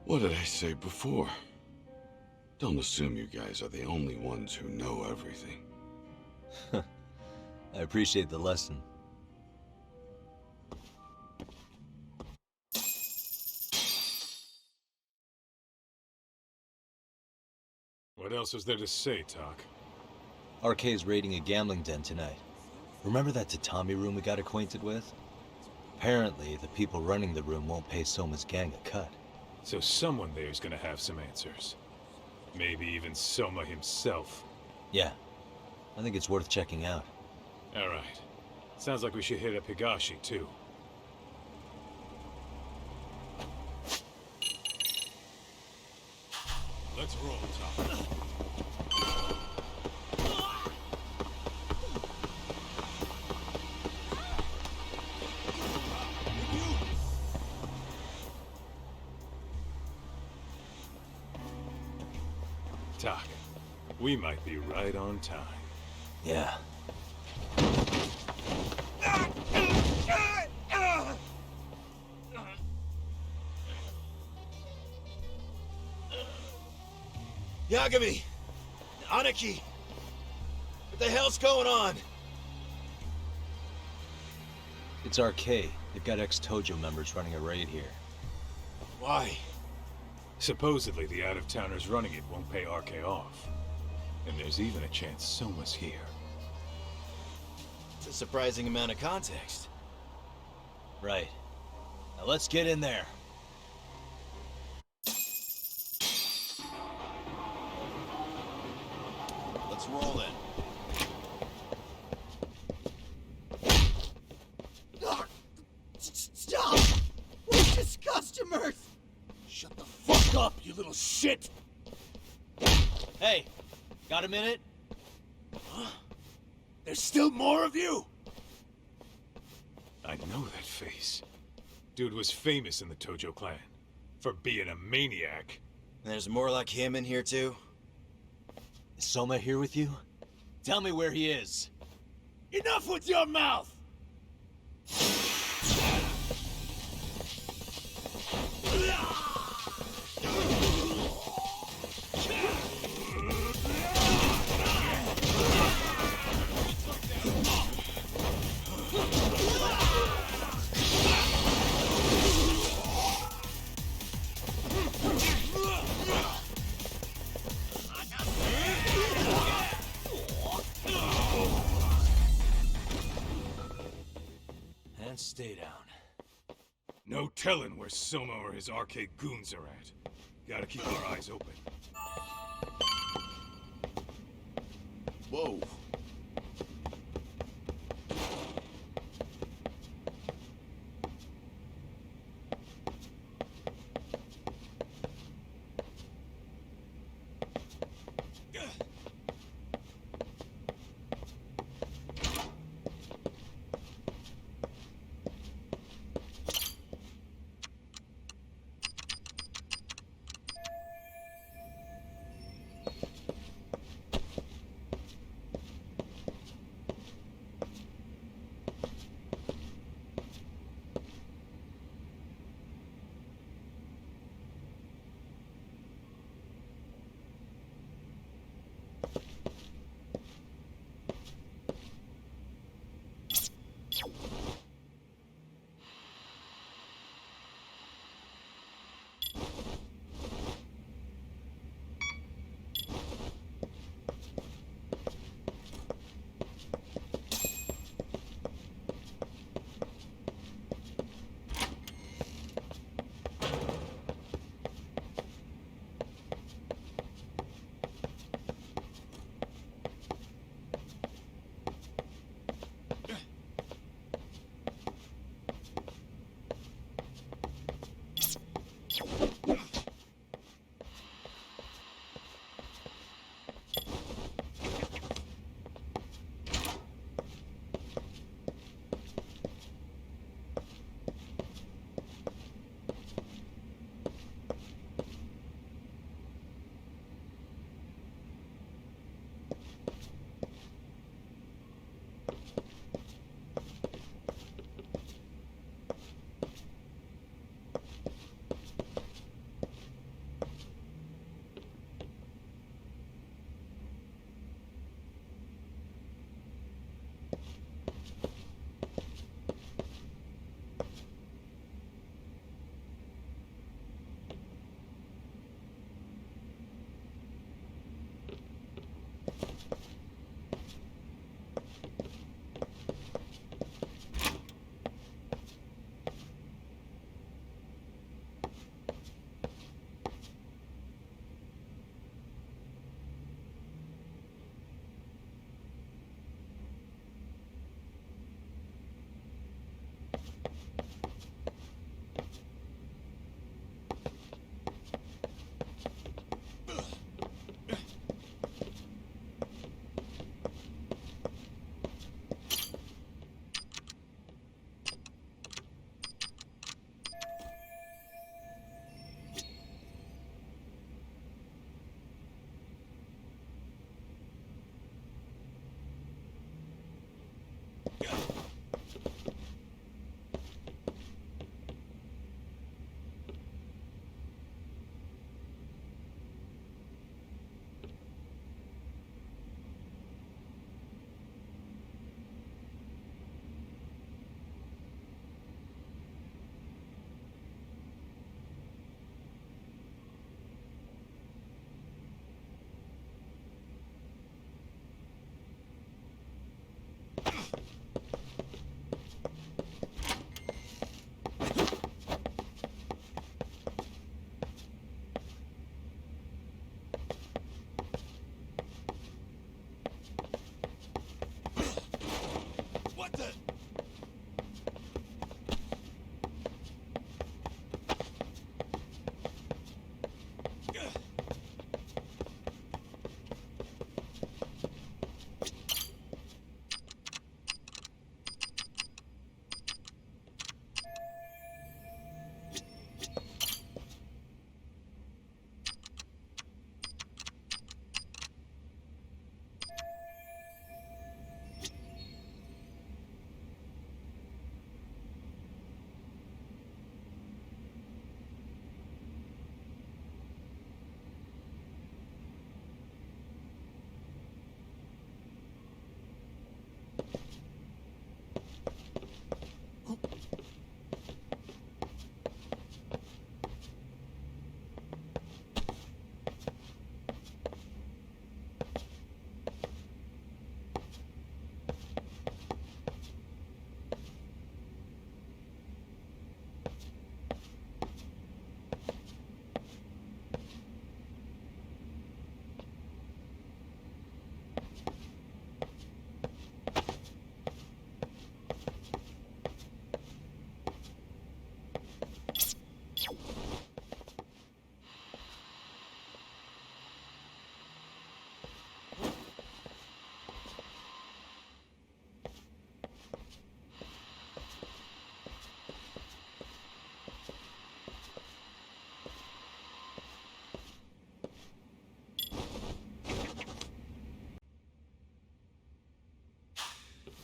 What did I say before? Don't assume you guys are the only ones who know everything. I appreciate the lesson. What else is there to say, Tak? RK's raiding a gambling den tonight. Remember that tatami room we got acquainted with? Apparently, the people running the room won't pay Soma's gang a cut. So someone there's gonna have some answers. Maybe even Soma himself. Yeah, I think it's worth checking out. Alright. Sounds like we should hit up Higashi, too. Let's roll, Tom. Tak, we might be right on time. Yeah. Yagami! Aniki! What the hell's going on? It's RK. They've got ex-Tojo members running a raid here. Why? Supposedly the out-of-towners running it won't pay RK off. And there's even a chance Soma's here. It's a surprising amount of context. Right. Now let's get in there. Let's roll in. Stop! We're just customers! Shut the fuck up, you little shit! Hey, got a minute? Huh? There's still more of you? I know that face. Dude was famous in the Tojo clan. For being a maniac. There's more like him in here too? Is Soma here with you? Tell me where he is. Enough with your mouth! And stay down. No telling where Soma or his RK goons are at. Gotta keep our eyes open. Whoa. What the?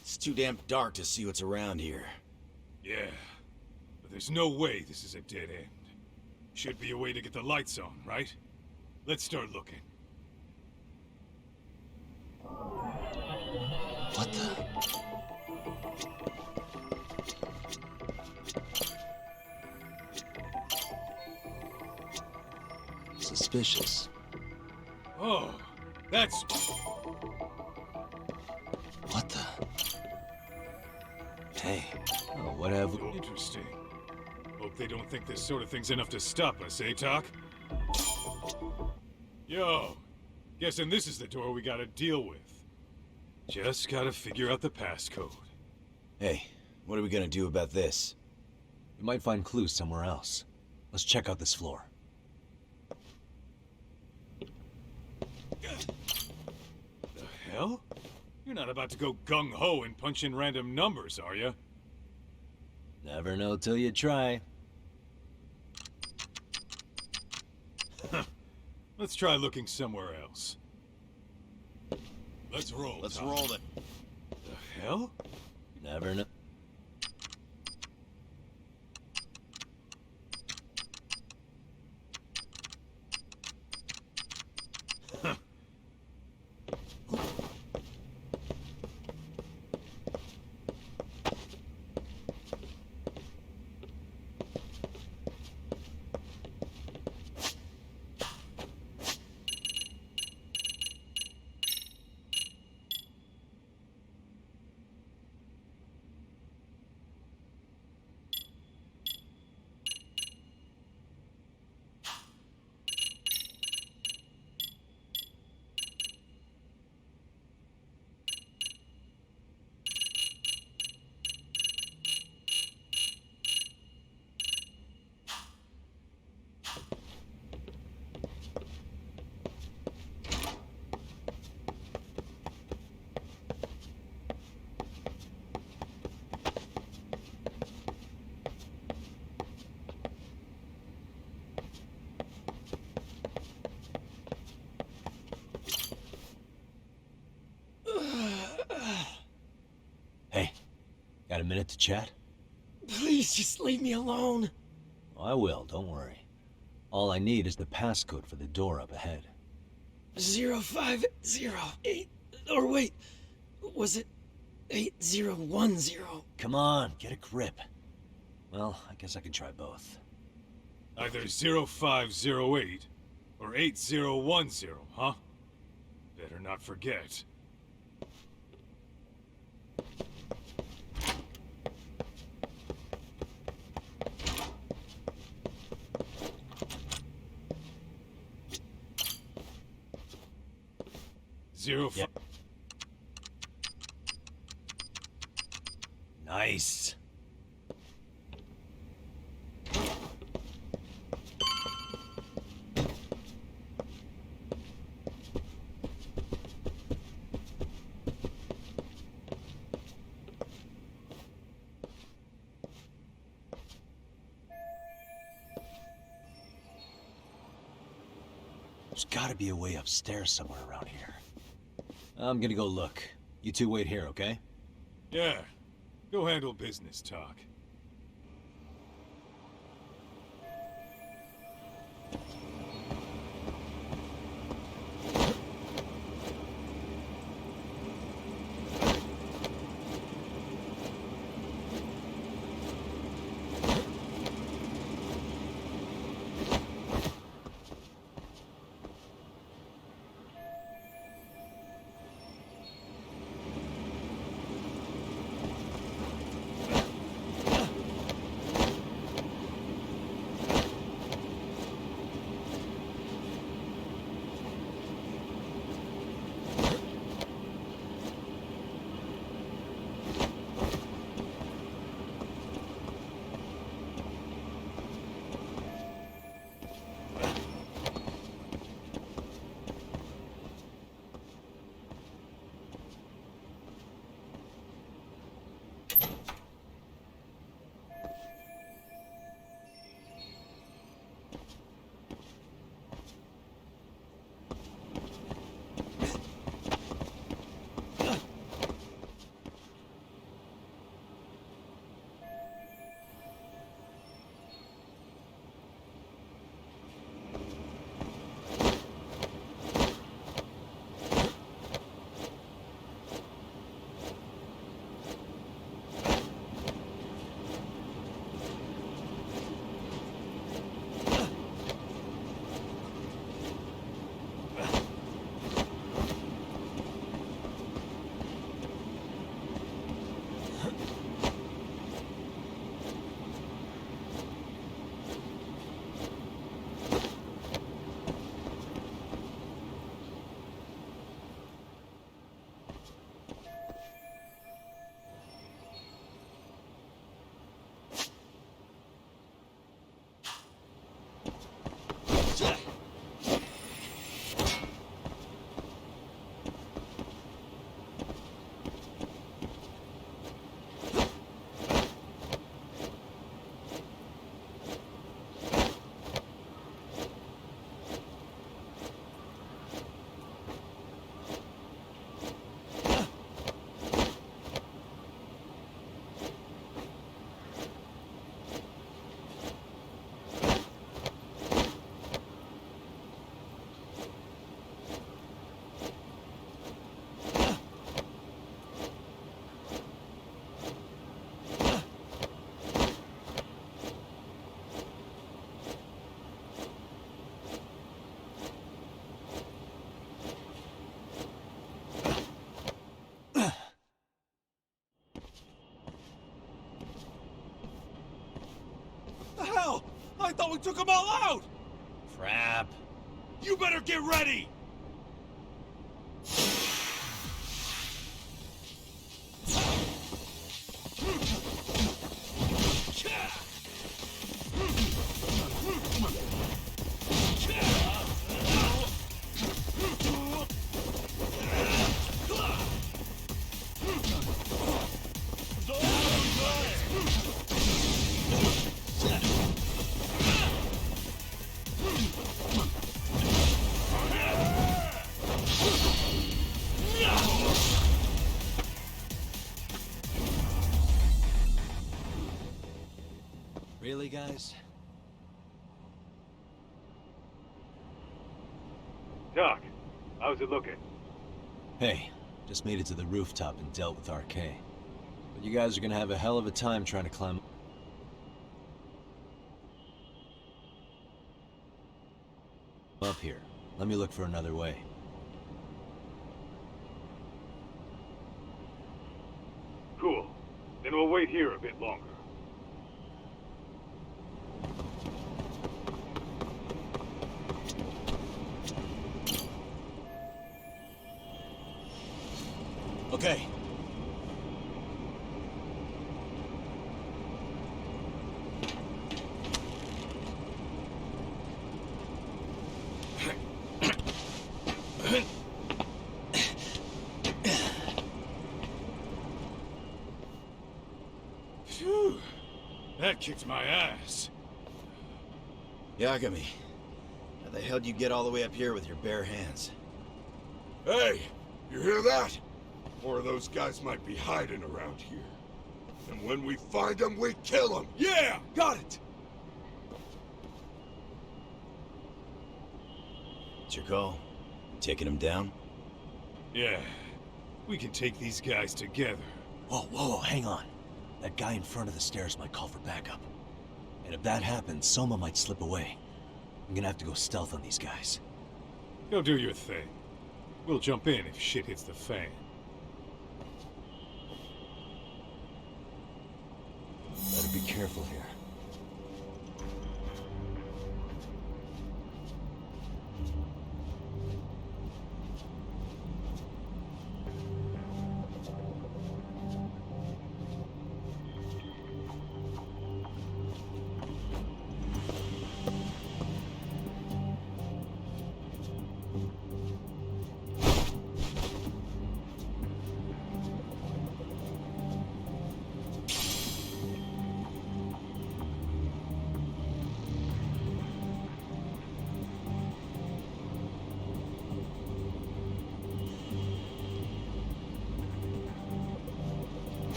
It's too damn dark to see what's around here. Yeah, but there's no way this is a dead end. Should be a way to get the lights on, right? Let's start looking. What the? Suspicious. Oh, that's... What the? Hey, what have we... Interesting. Hope they don't think this sort of thing's enough to stop us, eh, Tak? Yo, guessing this is the door we gotta deal with. Just gotta figure out the passcode. Hey, what are we gonna do about this? We might find clues somewhere else. Let's check out this floor. The hell? You're not about to go gung-ho and punch in random numbers, are you? Never know till you try. Let's try looking somewhere else. Let's roll. Let's Tom. roll it. The hell? Never know. Got a minute to chat? Please just leave me alone. I will, don't worry. All I need is the passcode for the door up ahead. 0508. Or wait, was it 8010? Come on, get a grip. Well, I guess I can try both. Either 0508 or 8010, huh? Better not forget. Yep. Nice. There's gotta be a way upstairs somewhere around here. I'm gonna go look. You two wait here, okay? Yeah. Go handle business, Talk. I thought we took them all out! Crap. You better get ready! Really, guys? Doc, how's it looking? Hey, just made it to the rooftop and dealt with RK. But you guys are gonna have a hell of a time trying to climb up here. Let me look for another way. Cool. Then we'll wait here a bit longer. Okay. Phew. That kicked my ass. Yagami, how the hell do you get all the way up here with your bare hands? Hey, you hear that? More of those guys might be hiding around here. And when we find them, we kill them! Yeah, got it! It's your call. Taking him down? Yeah, we can take these guys together. Whoa, hang on. That guy in front of the stairs might call for backup. And if that happens, Soma might slip away. I'm gonna have to go stealth on these guys. Go do your thing. We'll jump in if shit hits the fan. Better be careful here.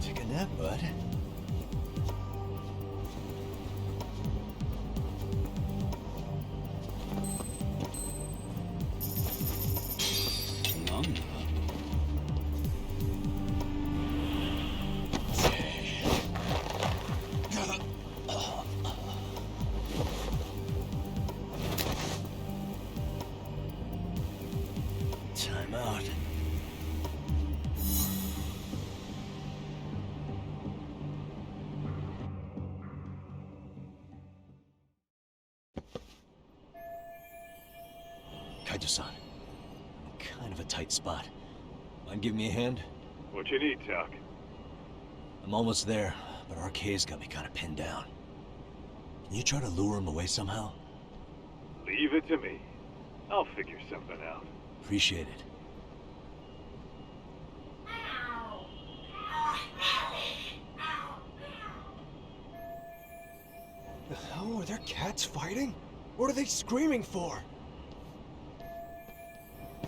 Take a nap, bud. Time out. Kaito-san, I'm in kind of a tight spot. Mind giving me a hand? What you need, Doc? I'm almost there, but RK's got me kind of pinned down. Can you try to lure him away somehow? Leave it to me. I'll figure something out. Appreciate it. The hell? Are there cats fighting? What are they screaming for?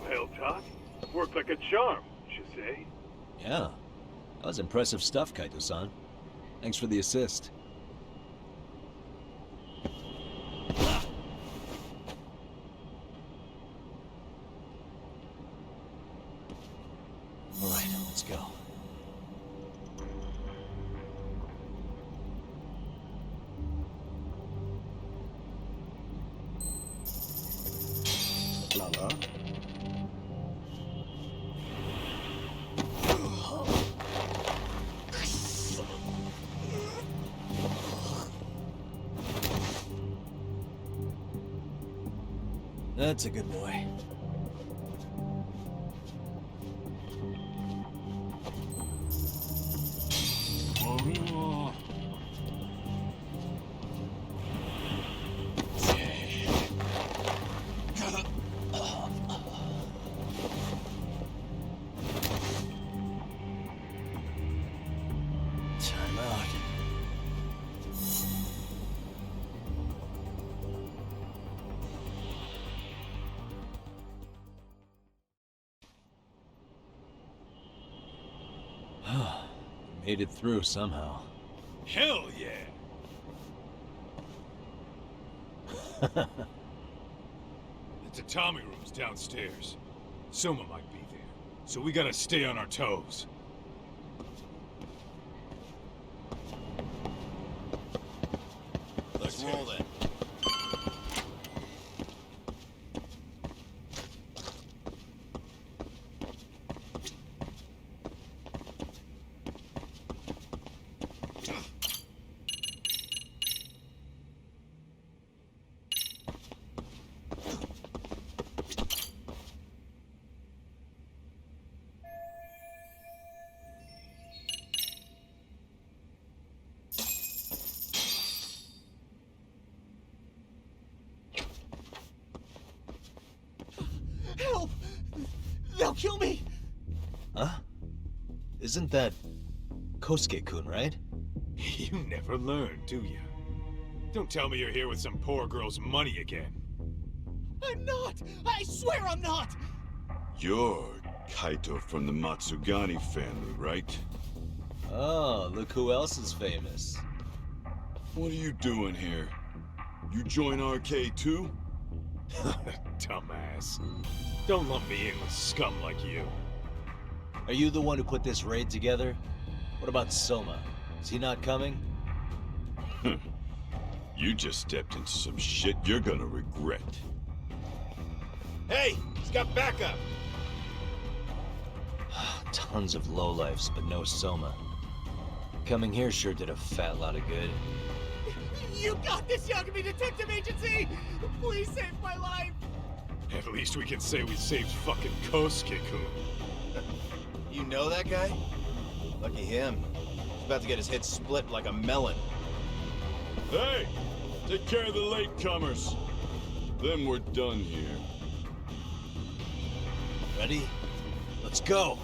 Well, Doc, worked like a charm, you say? Yeah, that was impressive stuff, Kaito-san. Thanks for the assist. All right, let's go. Lala? That's a good boy. Made it through somehow. Hell yeah! The tatami room's downstairs. Soma might be there, so we gotta stay on our toes. Let's roll then. Help! They'll kill me! Huh? Isn't that Kosuke-kun, right? You never learn, do you? Don't tell me you're here with some poor girl's money again. I'm not! I swear I'm not! You're Kaito from the Matsugani family, right? Oh, look who else is famous. What are you doing here? You join RK too? Dumbass. Don't lump me in with scum like you. Are you the one who put this raid together? What about Soma? Is he not coming? You just stepped into some shit you're gonna regret. Hey, he's got backup. Tons of lowlifes, but no Soma. Coming here sure did a fat lot of good. You got this, Yagami Detective Agency! Please save my life! At least we can say we saved fucking Kosuke-kun. You know that guy? Lucky him. He's about to get his head split like a melon. Hey! Take care of the latecomers. Then we're done here. Ready? Let's go!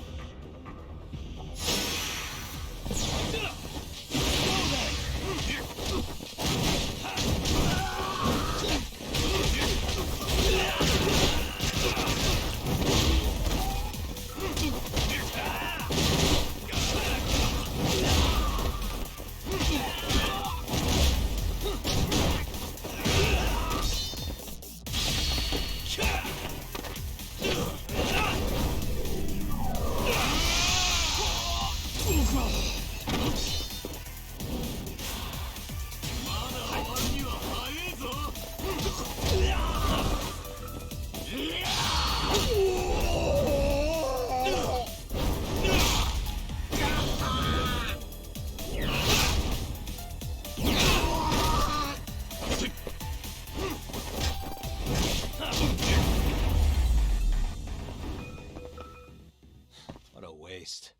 What a waste.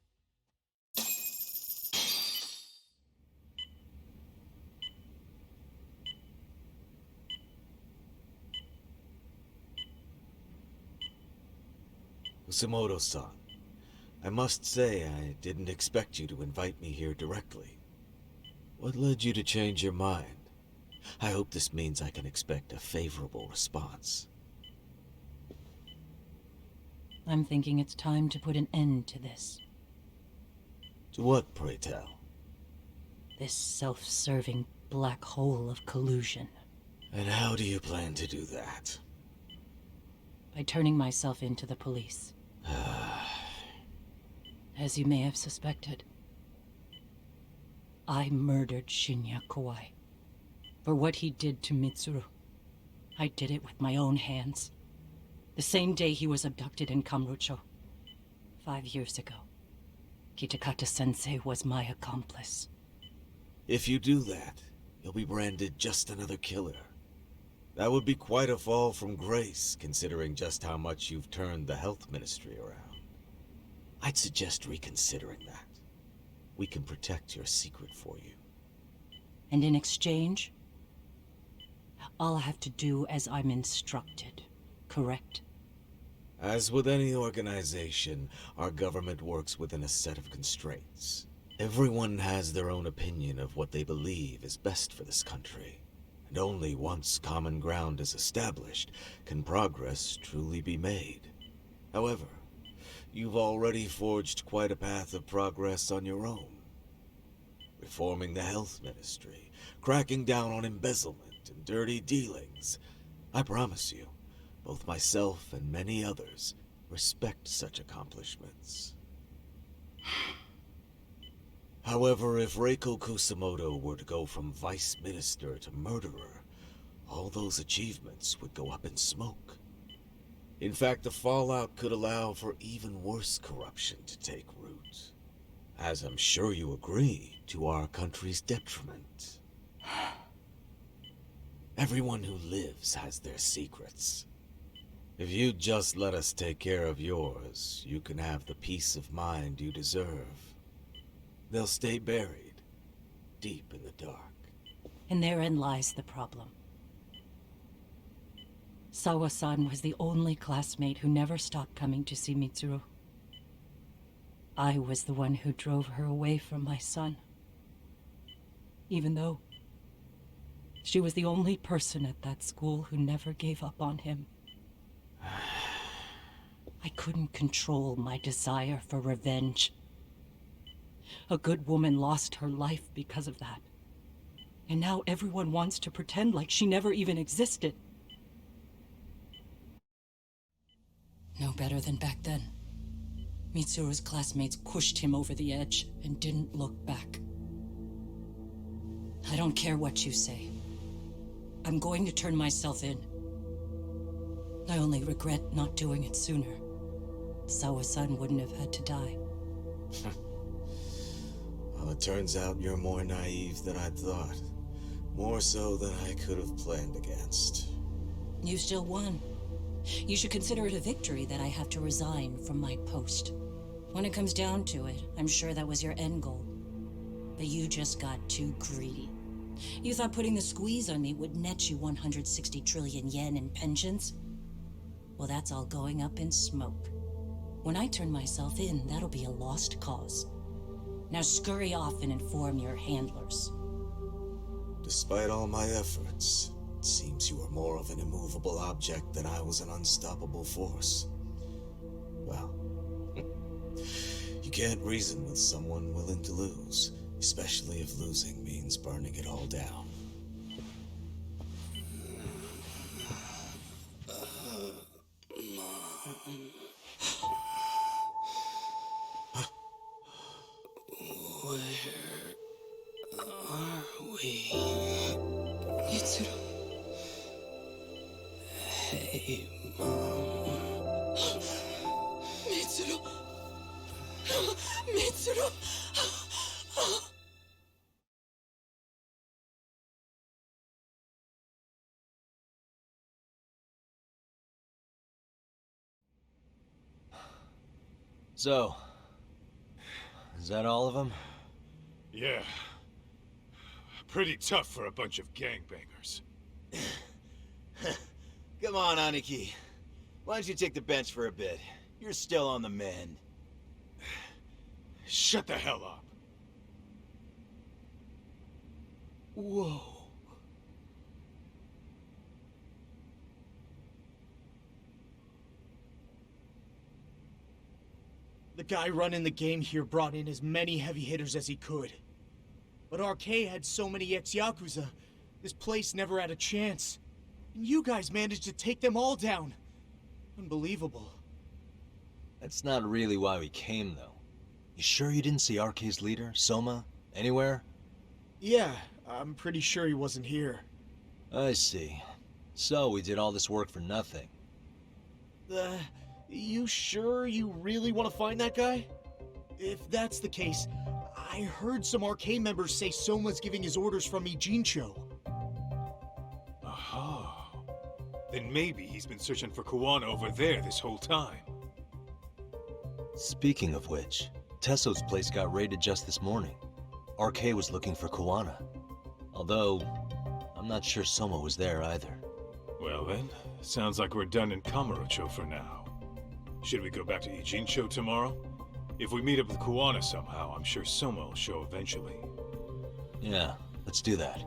Usamoto-san, I must say I didn't expect you to invite me here directly. What led you to change your mind? I hope this means I can expect a favorable response. I'm thinking it's time to put an end to this. To what, pray tell? This self-serving black hole of collusion. And how do you plan to do that? By turning myself into the police. As you may have suspected, I murdered Shinya Kawai. For what he did to Mitsuru. I did it with my own hands. The same day he was abducted in Kamurocho. 5 years ago. Kitakata-sensei was my accomplice. If you do that, you'll be branded just another killer. That would be quite a fall from grace, considering just how much you've turned the health ministry around. I'd suggest reconsidering that. We can protect your secret for you. And in exchange, I'll have to do as I'm instructed, correct? As with any organization, our government works within a set of constraints. Everyone has their own opinion of what they believe is best for this country. And only once common ground is established can progress truly be made. However, you've already forged quite a path of progress on your own. Reforming the health ministry, cracking down on embezzlement and dirty dealings. I promise you, both myself and many others respect such accomplishments. However, if Reiko Kusamoto were to go from vice minister to murderer, all those achievements would go up in smoke. In fact, the fallout could allow for even worse corruption to take root. As I'm sure you agree, to our country's detriment. Everyone who lives has their secrets. If you'd just let us take care of yours, you can have the peace of mind you deserve. They'll stay buried, deep in the dark. And therein lies the problem. Sawa-san was the only classmate who never stopped coming to see Mitsuru. I was the one who drove her away from my son. Even though she was the only person at that school who never gave up on him. I couldn't control my desire for revenge. A good woman lost her life because of that. And now everyone wants to pretend like she never even existed. No better than back then. Mitsuru's classmates pushed him over the edge and didn't look back. I don't care what you say. I'm going to turn myself in. I only regret not doing it sooner. Sawa-san wouldn't have had to die. Well, it turns out you're more naive than I thought. More so than I could have planned against. You still won. You should consider it a victory that I have to resign from my post. When it comes down to it, I'm sure that was your end goal. But you just got too greedy. You thought putting the squeeze on me would net you 160 trillion yen in pensions? Well, that's all going up in smoke. When I turn myself in, that'll be a lost cause. Now scurry off and inform your handlers. Despite all my efforts, it seems you are more of an immovable object than I was an unstoppable force. Well, you can't reason with someone willing to lose, especially if losing means burning it all down. Where are we? Mitsuru. Hey, Mom. Mitsuru. Mitsuru. So, is that all of them? Yeah. Pretty tough for a bunch of gangbangers. Come on, Aniki. Why don't you take the bench for a bit? You're still on the mend. Shut the hell up. Whoa. The guy running the game here brought in as many heavy hitters as he could. But RK had so many ex-Yakuza, this place never had a chance. And you guys managed to take them all down. Unbelievable. That's not really why we came, though. You sure you didn't see RK's leader, Soma, anywhere? Yeah, I'm pretty sure he wasn't here. I see. So we did all this work for nothing. You sure you really want to find that guy? If that's the case, I heard some RK members say Soma's giving his orders from Ijincho. Aha. Then maybe he's been searching for Kuwana over there this whole time. Speaking of which, Tesso's place got raided just this morning. RK was looking for Kuwana. Although, I'm not sure Soma was there either. Well then, sounds like we're done in Kamurocho for now. Should we go back to Ijincho tomorrow? If we meet up with Kuwana somehow, I'm sure Soma will show eventually. Yeah, let's do that.